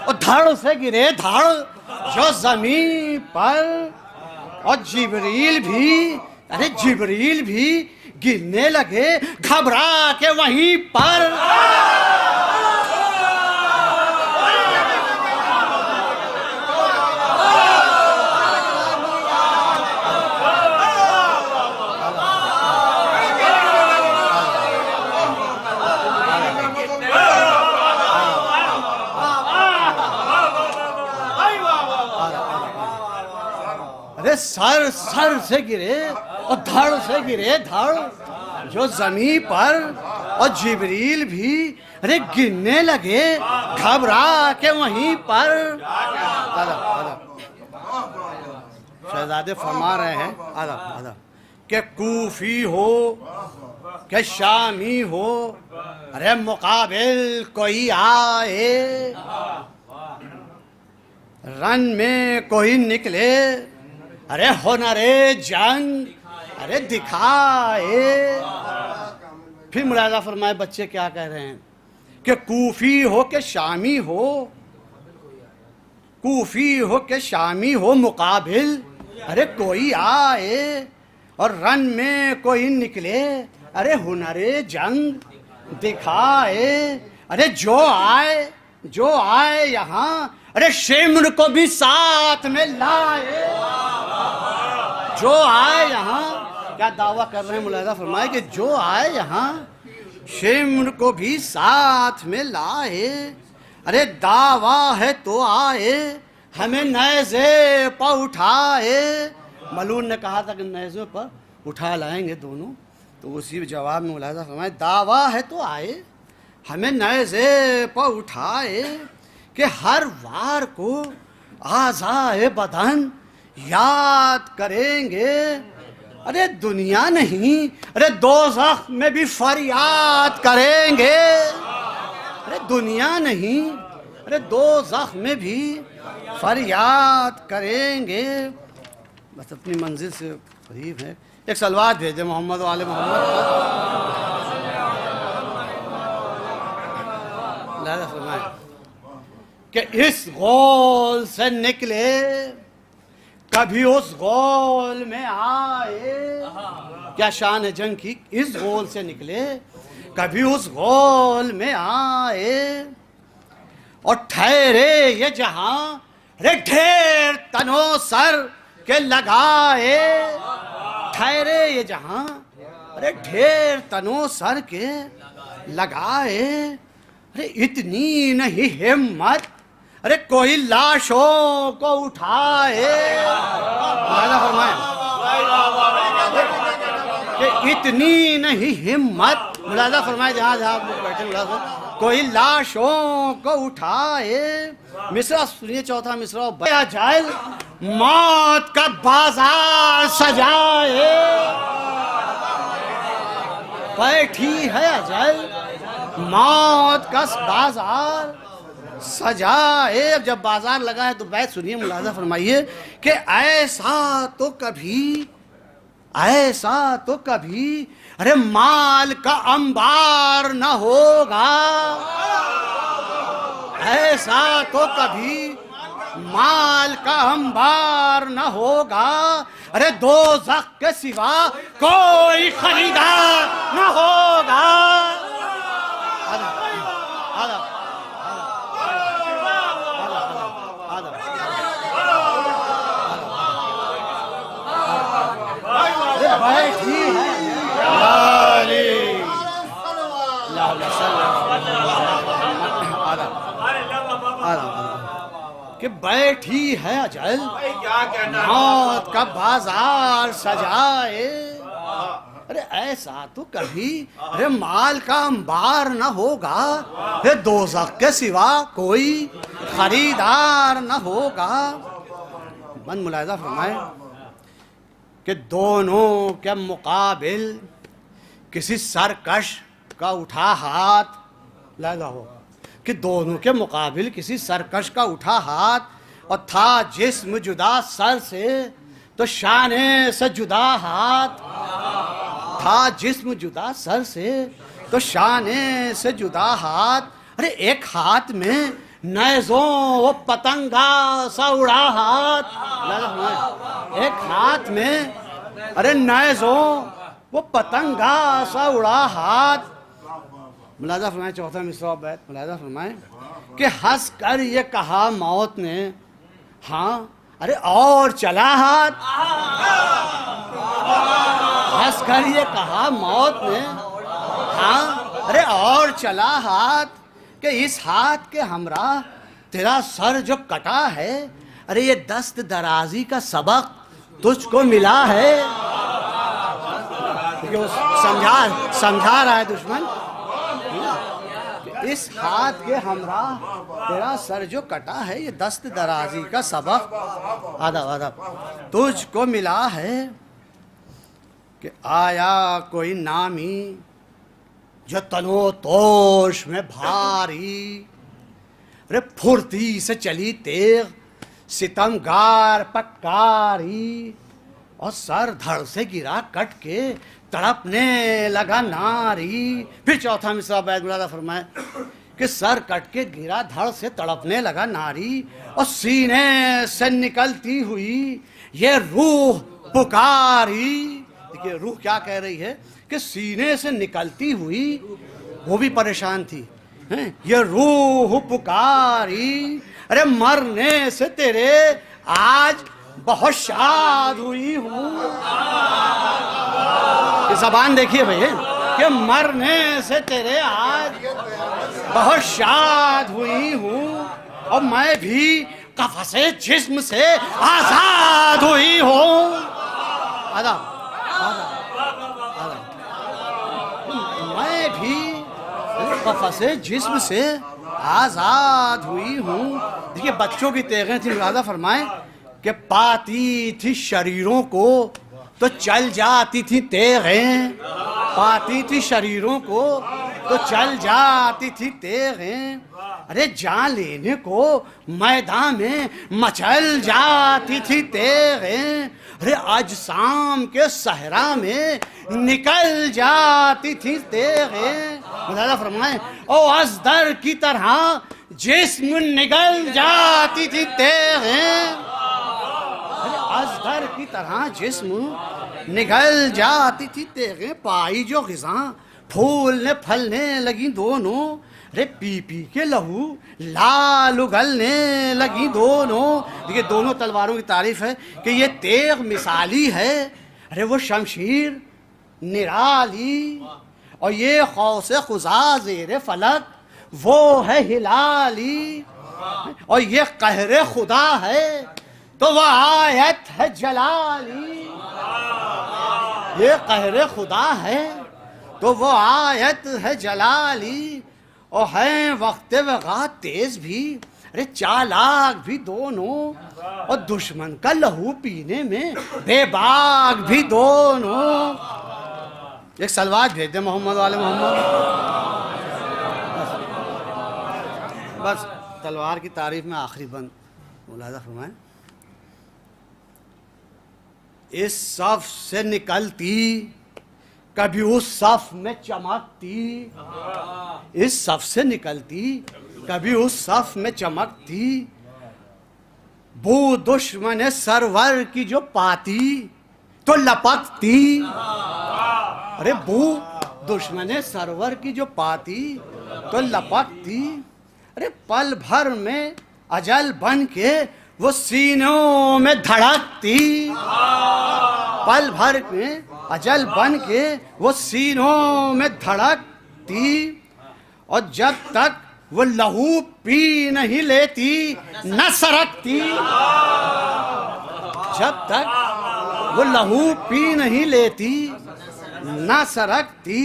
اور دھڑ سے گرے دھڑ جو زمین پر، اور جبریل بھی گرنے لگے گھبرا کے وہیں پر۔ سر سے گرے اور دھڑ سے گرے دھڑ جو زمین پر، اور جبریل بھی گرنے لگے گھبرا کے وہیں پر۔ شہزادے فرما رہے ہیں کہ کوفی ہو کہ شامی ہو، ارے مقابل کوئی آئے، رن میں کوئی نکلے، ارے ہنر جنگ ارے دکھائے۔ پھر ملاحظہ فرمائے بچے کیا کہہ رہے ہیں کہ کوفی ہو کہ شامی ہو، کوفی ہو کہ شامی ہو مقابل ارے کوئی آئے، اور رن میں کوئی نکلے ارے ہنر جنگ دکھائے۔ ارے جو آئے یہاں ارے شمر کو بھی ساتھ میں لائے، جو آئے یہاں کیا دعویٰ کر رہے ہیں ملاحظہ فرمائے کہ جو آئے یہاں شمر کو بھی ساتھ میں لائے۔ ارے دعویٰ ہے تو آئے ہمیں نیزے پر اٹھائے۔ ملعون نے کہا تھا کہ نیزے پر اٹھا لائیں گے دونوں، تو اسی جواب میں ملاحظہ فرمائے دعویٰ ہے تو آئے ہمیں نیزے پر اٹھائے، کہ ہر وار کو اعضائے بدن یاد کریں گے، ارے دنیا نہیں ارے دوزخ میں بھی فریاد کریں گے، ارے دنیا نہیں ارے دوزخ میں بھی فریاد کریں گے۔ بس اپنی منزل سے قریب ہے، ایک صلوات بھیجے محمد و آل محمد۔ لہذا فرمائے کہ اس غول سے نکلے کبھی اس غول میں آئے، کیا شان ہے جنگ کی، اس غول سے نکلے کبھی اس غول میں آئے، اور ٹھہرے یہ جہاں رے ڈھیر تنو سر کے لگائے، ٹھہرے یہ جہاں رے ڈھیر تنو سر کے لگائے۔ ارے اتنی نہیں ہمت ارے کوئی لاشوں کو اٹھائے، کہ اتنی نہیں ہمت، ملاحظہ فرمائے جہاں آپ لوگ بیٹھے کوئی لاشوں کو اٹھائے۔ مصرع سنیے چوتھا مصرع، اجل موت کا بازار سجائے، بیٹھی ہے اجل موت کا بازار سجائے۔ اب جب بازار لگا ہے تو بیت سنیے ملاحظہ فرمائیے کہ ایسا تو کبھی ارے مال کا انبار نہ ہوگا، ایسا تو کبھی مال کا انبار نہ ہوگا، ارے دوزخ کے سوا کوئی خریدار نہ ہوگا۔ کہ بیٹھی ہے اجل موت کا بازار سجائے، ارے ایسا تو کبھی ارے مال کا انبار نہ ہوگا، ارے دوزخ کے سوا کوئی خریدار نہ ہوگا۔ من ملاحظہ فرمائے کہ دونوں کے مقابل کسی سرکش کا اٹھا ہاتھ، لہذا ہو کہ دونوں کے مقابل کسی سرکش کا اٹھا ہاتھ، اور تھا جسم جدا سر سے تو شانے سے جدا ہاتھ، تھا جسم جدا سر سے تو شانے سے جدا ہاتھ، ارے ایک ہاتھ میں نیزوں وہ پتنگا سا اڑا ہاتھ، ایک ہاتھ میں ارے نیزوں وہ پتنگا سا اڑا ہاتھ. ملاحظہ فرمائیں چوتھا مصرع بیت، ملاحظہ فرمائیں کہ ہنس کر یہ کہا موت نے ہاں ارے اور چلا ہاتھ. ہنس کر یہ کہا موت نے ہاں ارے اور چلا ہاتھ کہ اس ہاتھ کے ہمراہ تیرا سر جو کٹا ہے، ارے یہ دست درازی کا سبق تجھ کو ملا ہے. سمجھا رہا ہے دشمن، اس ہاتھ کے ہمراہ تیرا سر جو کٹا ہے، یہ دست درازی کا سبق ادب تجھ کو ملا ہے. کہ آیا کوئی نامی جو تنو توش میں بھاری، رے پھرتی سے چلی تیغ ستمگار پکاری، اور سر دھڑ سے گرا کٹ کے تڑپنے لگا ناری. پھر چوتھا مصرع بیت ملاحظہ فرمائے کہ سر کٹ کے گرا دھڑ سے تڑپنے لگا ناری، اور سینے سے نکلتی ہوئی یہ روح پکاری. دیکھیے روح کیا کہہ رہی ہے کہ سینے سے نکلتی ہوئی، وہ بھی پریشان تھی. یہ روح پکاری، ارے مرنے سے تیرے آج بہت شاد ہوئی ہوں. یہ زبان دیکھیے بھائی کہ مرنے سے تیرے آج بہت شاد ہوئی ہوں، اور میں بھی قفس جسم سے آزاد ہوئی ہوں. میں بھی قفس جسم سے آزاد ہوئی ہوں. دیکھیے بچوں کی تیغیں تھی، ملاحظہ فرمائیں کہ پاتی تھی شریروں کو تو چل جاتی تھی تیغیں، پاتی تھی شریروں کو تو چل جاتی تھی تیغیں، ارے جان لینے کو میدان میں مچل جاتی تھی تیغیں، ارے اجسام کے صحرا میں نکل جاتی تھی تیغیں. ملاحظہ فرمائیں او ازدر کی طرح جسم نگل جاتی تھی تیغیں، ازدر کی طرح جسم نگل جاتی تھی تیغیں. پائی جو غذا پھولنے پھلنے لگی دونوں، رے پی پی کے لہو لال اگلنے لگی دونوں. دیکھیں دونوں تلواروں کی تعریف ہے کہ یہ تیغ مثالی ہے، ارے وہ شمشیر نرالی، اور یہ قوس قزح زیر فلک وہ ہے ہلالی، اور یہ قہر خدا ہے تو وہ آیت ہے جلالی. یہ قہر خدا ہے تو وہ آیت ہے جلالی، اور ہیں وقت وقت تیز بھی، ارے چالاک بھی دونوں، اور دشمن کا لہو پینے میں بے باک بھی دونوں. ایک سلوات بھیج دے محمد والے محمد. بس تلوار کی تعریف میں آخری بند ملاحظہ فرمائیں. اس صف سے نکلتی کبھی اس صف میں چمکتی، اس صف سے نکلتی کبھی اس صف میں چمکتی، بو دشمن سرور کی جو پاتی تو لپکتی. ارے بو دشمن سرور کی جو پاتی تو لپکتی، ارے پل بھر میں اجل بن کے وہ سینوں میں دھڑکتی، پل بھر میں اجل بن کے وہ سینوں میں دھڑکتی، اور جب تک وہ لہو پی نہیں لیتی نہ سرکتی، جب تک وہ لہو پی نہیں لیتی نہ سرکتی.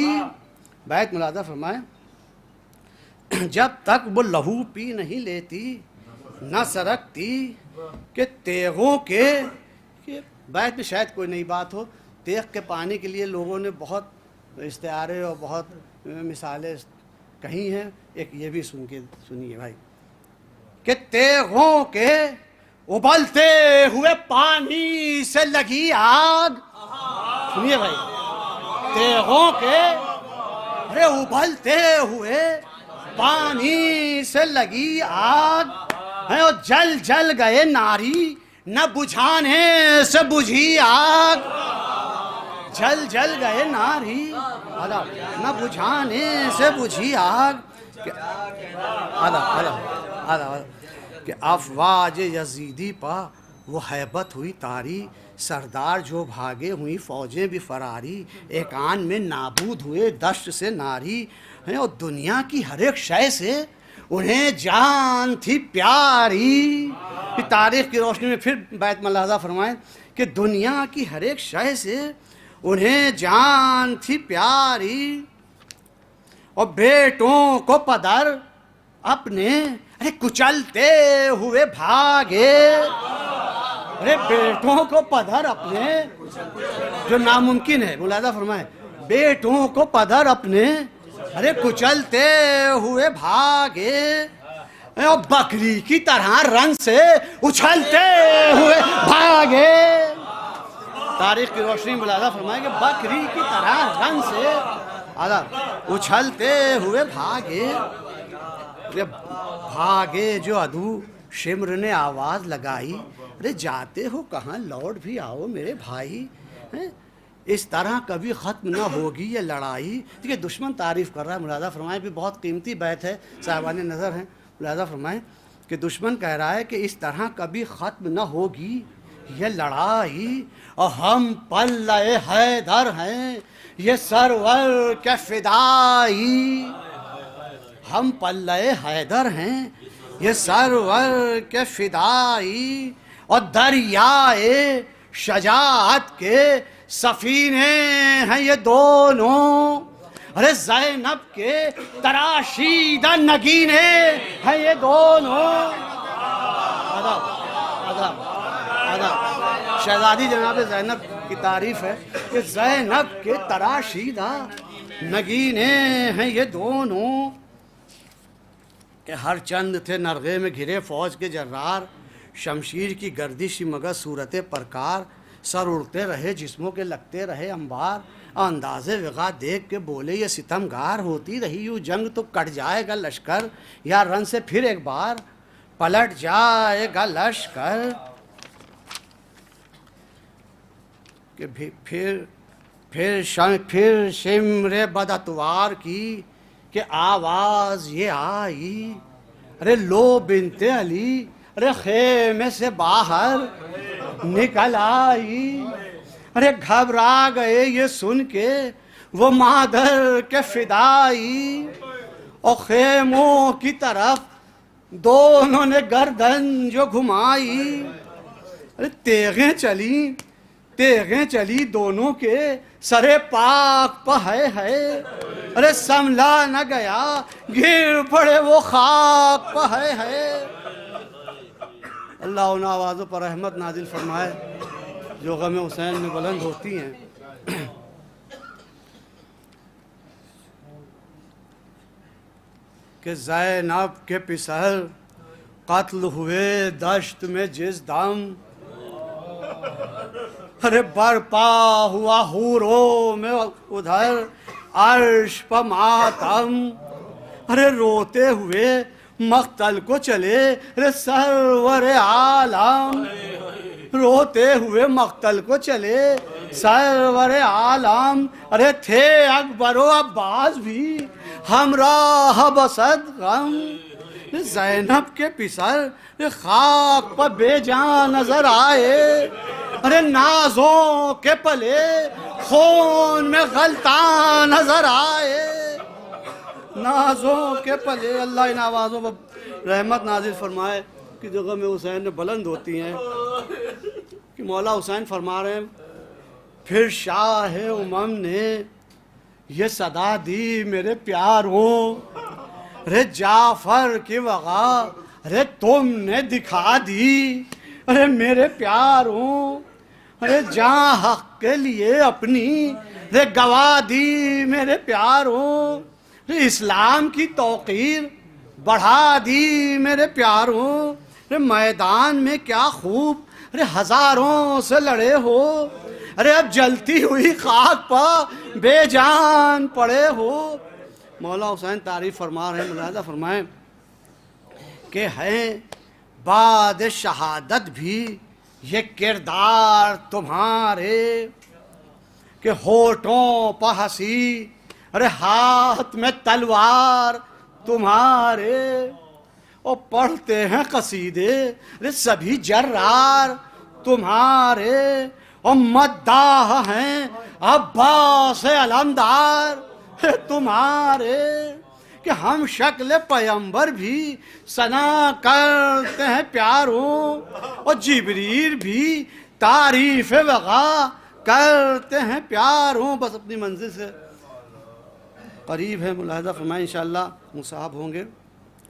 بیت ملاحظہ فرمائیں جب تک وہ لہو پی نہیں لیتی نہ سرکتی، کہ تیغوں کے بیت میں شاید کوئی نئی بات ہو، تیغ کے پانے کے لیے لوگوں نے بہت استعارے اور بہت مثالیں کہی ہیں. ایک یہ بھی سنیے بھائی کہ تیغوں کے ابلتے ہوئے پانی سے لگی آگ. سنیے بھائی تیغوں کے ارے ابلتے ہوئے پانی سے لگی آگ ہے اور جل جل گئے ناری نہ بجھانے سے بجھی آگ جل جل گئے ناری نہ بجھانے سے بجھی آگ کہ افواج یزیدی پا وہ ہیبت ہوئی تاری سردار جو بھاگے ہوئی فوجیں بھی فراری ایک آن میں نابود ہوئے دشت سے ناری اور دنیا کی ہر ایک شے سے انہیں جان تھی پیاری. تاریخ کی روشنی میں پھر بیت ملاحظہ فرمائیں کہ دنیا کی ہر ایک شے سے انہیں جان تھی پیاری اور بیٹوں کو پدر اپنے کچلتے ہوئے بھاگے. ارے بیٹوں کو پدر اپنے جو ناممکن ہے ملاحظہ فرمائیں بیٹوں کو پدر اپنے کچلتے ہوئے بھاگے اور بکری کی طرح رن سے اچھلتے ہوئے بھاگے. تاریخ کی روشنی ملاحظہ فرمائیں کہ بکری کی طرح رن سے اچھلتے ہوئے بھاگے. بھاگے جو عدو شمر نے آواز لگائی ارے جاتے ہو کہاں لوٹ بھی آؤ میرے بھائی. اس طرح کبھی ختم نہ ہوگی یہ لڑائی. دیکھیے دشمن تعریف کر رہا ہے ملاحظہ فرمائیں بھی بہت قیمتی بیت ہے صاحبان نظر ہیں ملاحظہ فرمائیں کہ دشمن کہہ رہا ہے کہ اس طرح کبھی ختم نہ ہوگی یہ لڑائی اور ہم پلے حیدر ہیں یہ سرور کے فدائی. ہم پلے حیدر ہیں یہ سرور کے فدائی اور دریائے شجاعت کے سفینے ہیں یہ دونوں. ارے زینب کے تراشیدہ نگینے ہیں یہ دونوں. شہزادی جناب زینب کی تعریف ہے کہ زینب کے تراشیدہ نگینے ہیں یہ دونوں. کہ ہر چند تھے نرغے میں گھرے فوج کے جرار شمشیر کی گردش مگر صورت پرکار سر اڑتے رہے جسموں کے لگتے رہے انبار انداز وغا دیکھ کے بولے یہ ستمگار ہوتی رہی یوں جنگ تو کٹ جائے گا لشکر یا رن سے پھر ایک بار پلٹ جائے گا لشکر. کہ پھر شمر بداتوار کی کہ آواز یہ آئی ارے لو بنت علی ارے خیمے سے باہر نکل آئی. ارے گھبرا گئے یہ سن کے وہ مادر کے فدائی اور خیموں کی طرف دونوں نے گردن جو گھمائی. ارے تیغیں چلی دونوں کے سرے پاک پہ ہے ارے سنبھلا نہ گیا گر پڑے وہ خاک پہ ہے. اللہ ان آوازوں پر رحمت نازل فرمائے جو غم حسین میں بلند ہوتی ہیں. کہ زینب کے پسر قتل ہوئے دشت میں جس دم ارے برپا ہوا حوروں میں ادھر عرش پہ ماتم ارے روتے ہوئے مقتل کو چلے ارے سرور عالم روتے ہوئے مقتل کو چلے سرور عالم. ارے تھے اکبر و عباس بھی ہمراہ بسد غم. زینب کے پسر خاک پر بے جان نظر آئے ارے نازوں کے پلے خون میں غلطان نظر آئے نازوں کے پلے. اللہ ان آوازوں پر رحمت نازل فرمائے کہ جو غم حسین میں بلند ہوتی ہیں. کہ مولا حسین فرما رہے ہیں پھر شاہ امم نے یہ صدا دی میرے پیاروں ارے جعفر کی وغا ارے تم نے دکھا دی ارے میرے پیاروں ارے جاں حق کے لیے اپنی ارے گوا دی میرے پیاروں ارے اسلام کی توقیر بڑھا دی میرے پیاروں ارے میدان میں کیا خوب ارے ہزاروں سے لڑے ہو ارے اب جلتی ہوئی خاک پا بے جان پڑے ہو. مولا حسین تعریف فرما رہے ہیں، ملاحظہ فرمائیں کہ ہیں بعد شہادت بھی یہ کردار تمہارے، کہ ہونٹوں پہ ہنسی ارے ہاتھ میں تلوار تمہارے، اور پڑھتے ہیں قصیدے ارے سبھی جرار تمہارے، اور مداح ہیں عباس علمدار تمہارے، کہ ہم شکل پیمبر بھی ثنا کرتے ہیں پیاروں، اور جبریل بھی تعریف وغا کرتے ہیں پیاروں۔ بس اپنی منزل سے قریب ہے، ملاحظہ فرمائیں انشاءاللہ مصاحب ہوں گے،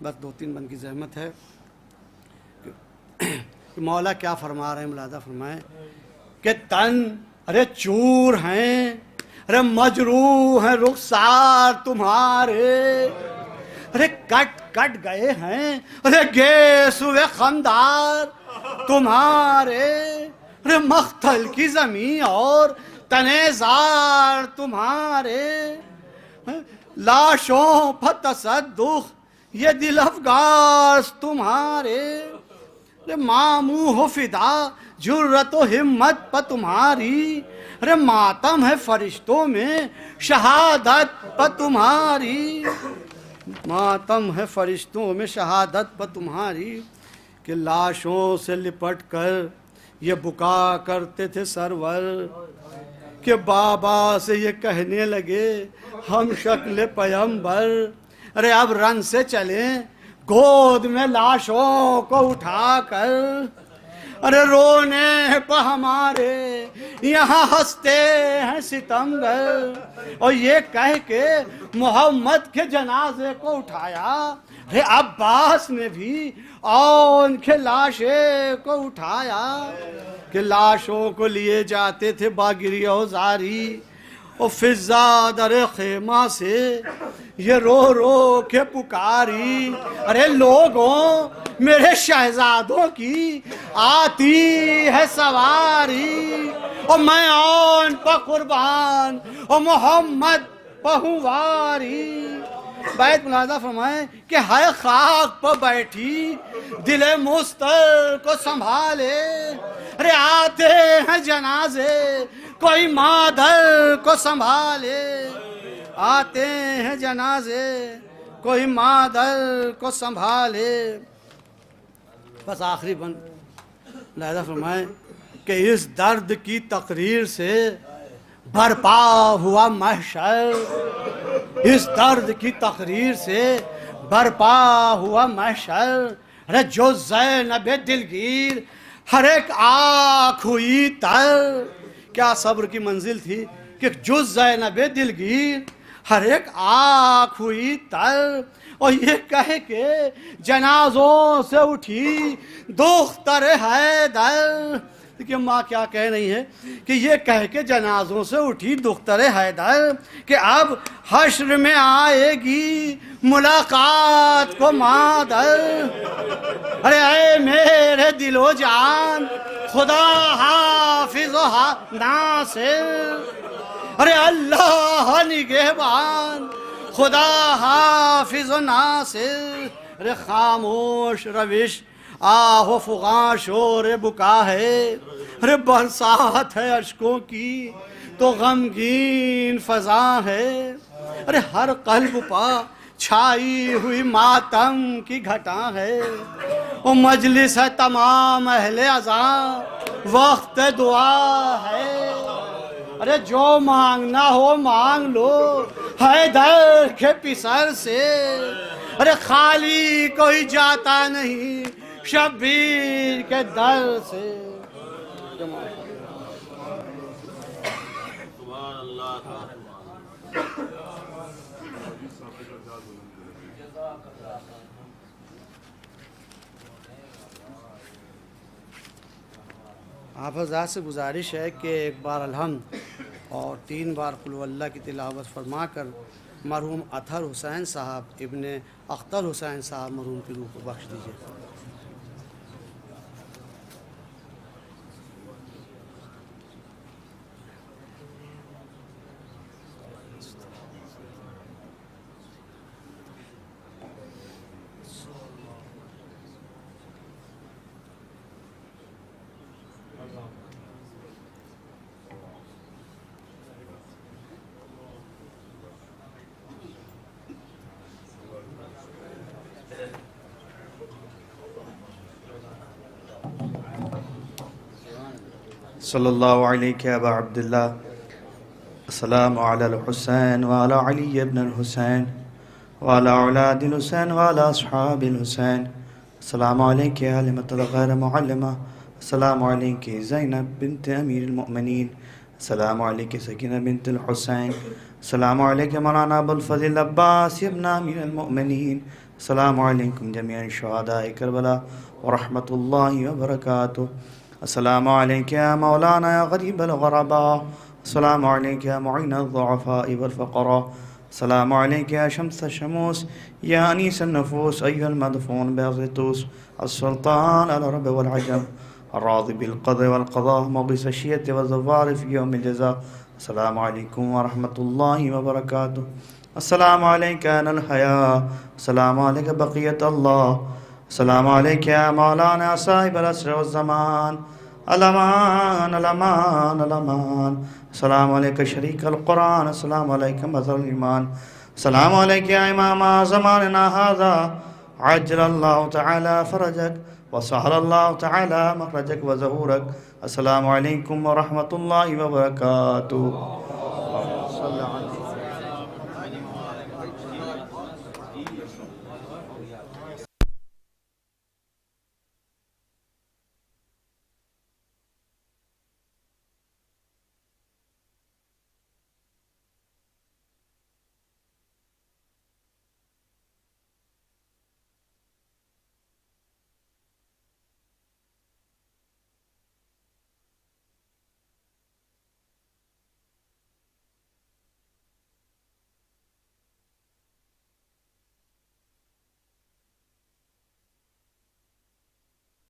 بس 2-3 بند کی زحمت ہے کہ مولا کیا فرما رہے ہیں، ملاحظہ فرمائیں کہ تن ارے چور ہیں ارے مجروح ہیں رخسار تمہارے، ارے کٹ کٹ گئے ہیں ارے گیسوئے خمدار تمہارے، ارے مختل کی زمین اور تنے زار تمہارے، لاشوں پر تصدق یہ دل افگار تمہارے، ارے ماموں ہو فدا جرت و ہمت پر تمہاری، ارے ماتم ہے فرشتوں میں شہادت پر تمہاری، ماتم ہے فرشتوں میں شہادت پر تمہاری، کہ لاشوں سے لپٹ کر یہ بکا کرتے تھے سرور، کہ بابا سے یہ کہنے لگے ہم شکل پیمبر، ارے اب رن سے چلیں گود میں لاشوں کو اٹھا کر، ارے رونے پہ ہمارے یہاں ہنستے ہیں ستمگر، اور یہ کہہ کے محمد کے جنازے کو اٹھایا، ارے عباس نے بھی اور ان کے لاشیں کو اٹھایا، کہ لاشوں کو لیے جاتے تھے باگری و زاری، اور فضا در خیمہ سے یہ رو رو کے پکاری، ارے لوگوں میرے شہزادوں کی آتی ہے سواری، اور میں آن پہ قربان اور محمد پہ ہوں واری۔ بیت ملاحظہ فرمائیں کہ ہے خاک پہ بیٹھی دل مستر کو سنبھالے، ارے آتے ہیں جنازے کوئی مادر کو سنبھالے، آتے ہیں جنازے کوئی مادر کو سنبھالے۔ بس آخری بند لہذا فرمائیں کہ اس درد کی تقریر سے برپا ہوا محشر، اس درد کی تقریر سے برپا ہوا محشر، ارے جو زینب دلگیر ہر ایک آنکھ ہوئی تر، کیا صبر کی منزل تھی کہ جو زینب دلگیر ہر ایک آنکھ ہوئی تر، اور یہ کہہ کے جنازوں سے اٹھی دختر حیدر، کہ ماں کیا کہہ رہی ہے کہ یہ کہہ کے جنازوں سے اٹھی دختر حیدر کہ اب حشر میں آئے گی ملاقات کو مادر، ارے اے میرے دل و جان خدا حافظ و ناصر، ارے اللہ نگہبان خدا حافظ و ناصر، ارے خاموش روش آہ و فغاں شور بکا ہے، ارے برسات ہے اشکوں کی تو غمگین فضا ہے، ارے ہر قلب پا چھائی ہوئی ماتم کی گھٹا ہے، وہ مجلس ہے تمام اہل عزاں وقت دعا ہے، ارے جو مانگنا ہو مانگ لو حیدر کے پسر سے، ارے خالی کوئی جاتا نہیں شبیر کے در سے۔ آپ حضرات سے گزارش ہے کہ ایک بار الحمد اور 3 بار قل اللہ کی تلاوت فرما کر مرحوم اطہر حسین صاحب ابن اختر حسین صاحب مرحوم کی روح کو بخش دیجیے۔ صلی اللہ علیہ ابا عبداللہ السلام علی الحسین وعلی علی ابن الحسین وعلی اولاد الحسین وعلی اصحاب الحسین السلام علیکہ علمت الغیر معلمہ السلام علیکہ زینب بنت امیر المؤمنین السلام علیکہ سکینہ بنت الحسین السلام علیکہ مولانا ابو الفضل عباس ابن امیر المؤمنین السلام علیکم جميع شہداء کربلا ورحمۃ اللہ وبرکاتہ السلام علیکہ یا مولانا یا غریب الغرباء السلام علیکہ یا معین الضعفاء والفقراء السلام علیکہ یا شمس الشموس یا انیس النفوس ایها المدفون بغطوس السلطان العرب والعجم الراضي بالقضاء والقضاء مغيث الشية والزوار في يوم الجزاء السلام عليكم ورحمة الله وبركاته السلام عليك أنا الحياة السلام عليك بقية الله السلام عليك يا مولانا صاحب العصر والزمان الأمان الأمان الأمان السلام عليك شريك القرآن السلام عليك مظهر الإيمان السلام عليك يا إمام زماننا هذا عجل الله تعالى فرجك وسهل الله تعالى مخرجك وظهورك السلام عليكم ورحمة الله وبركاته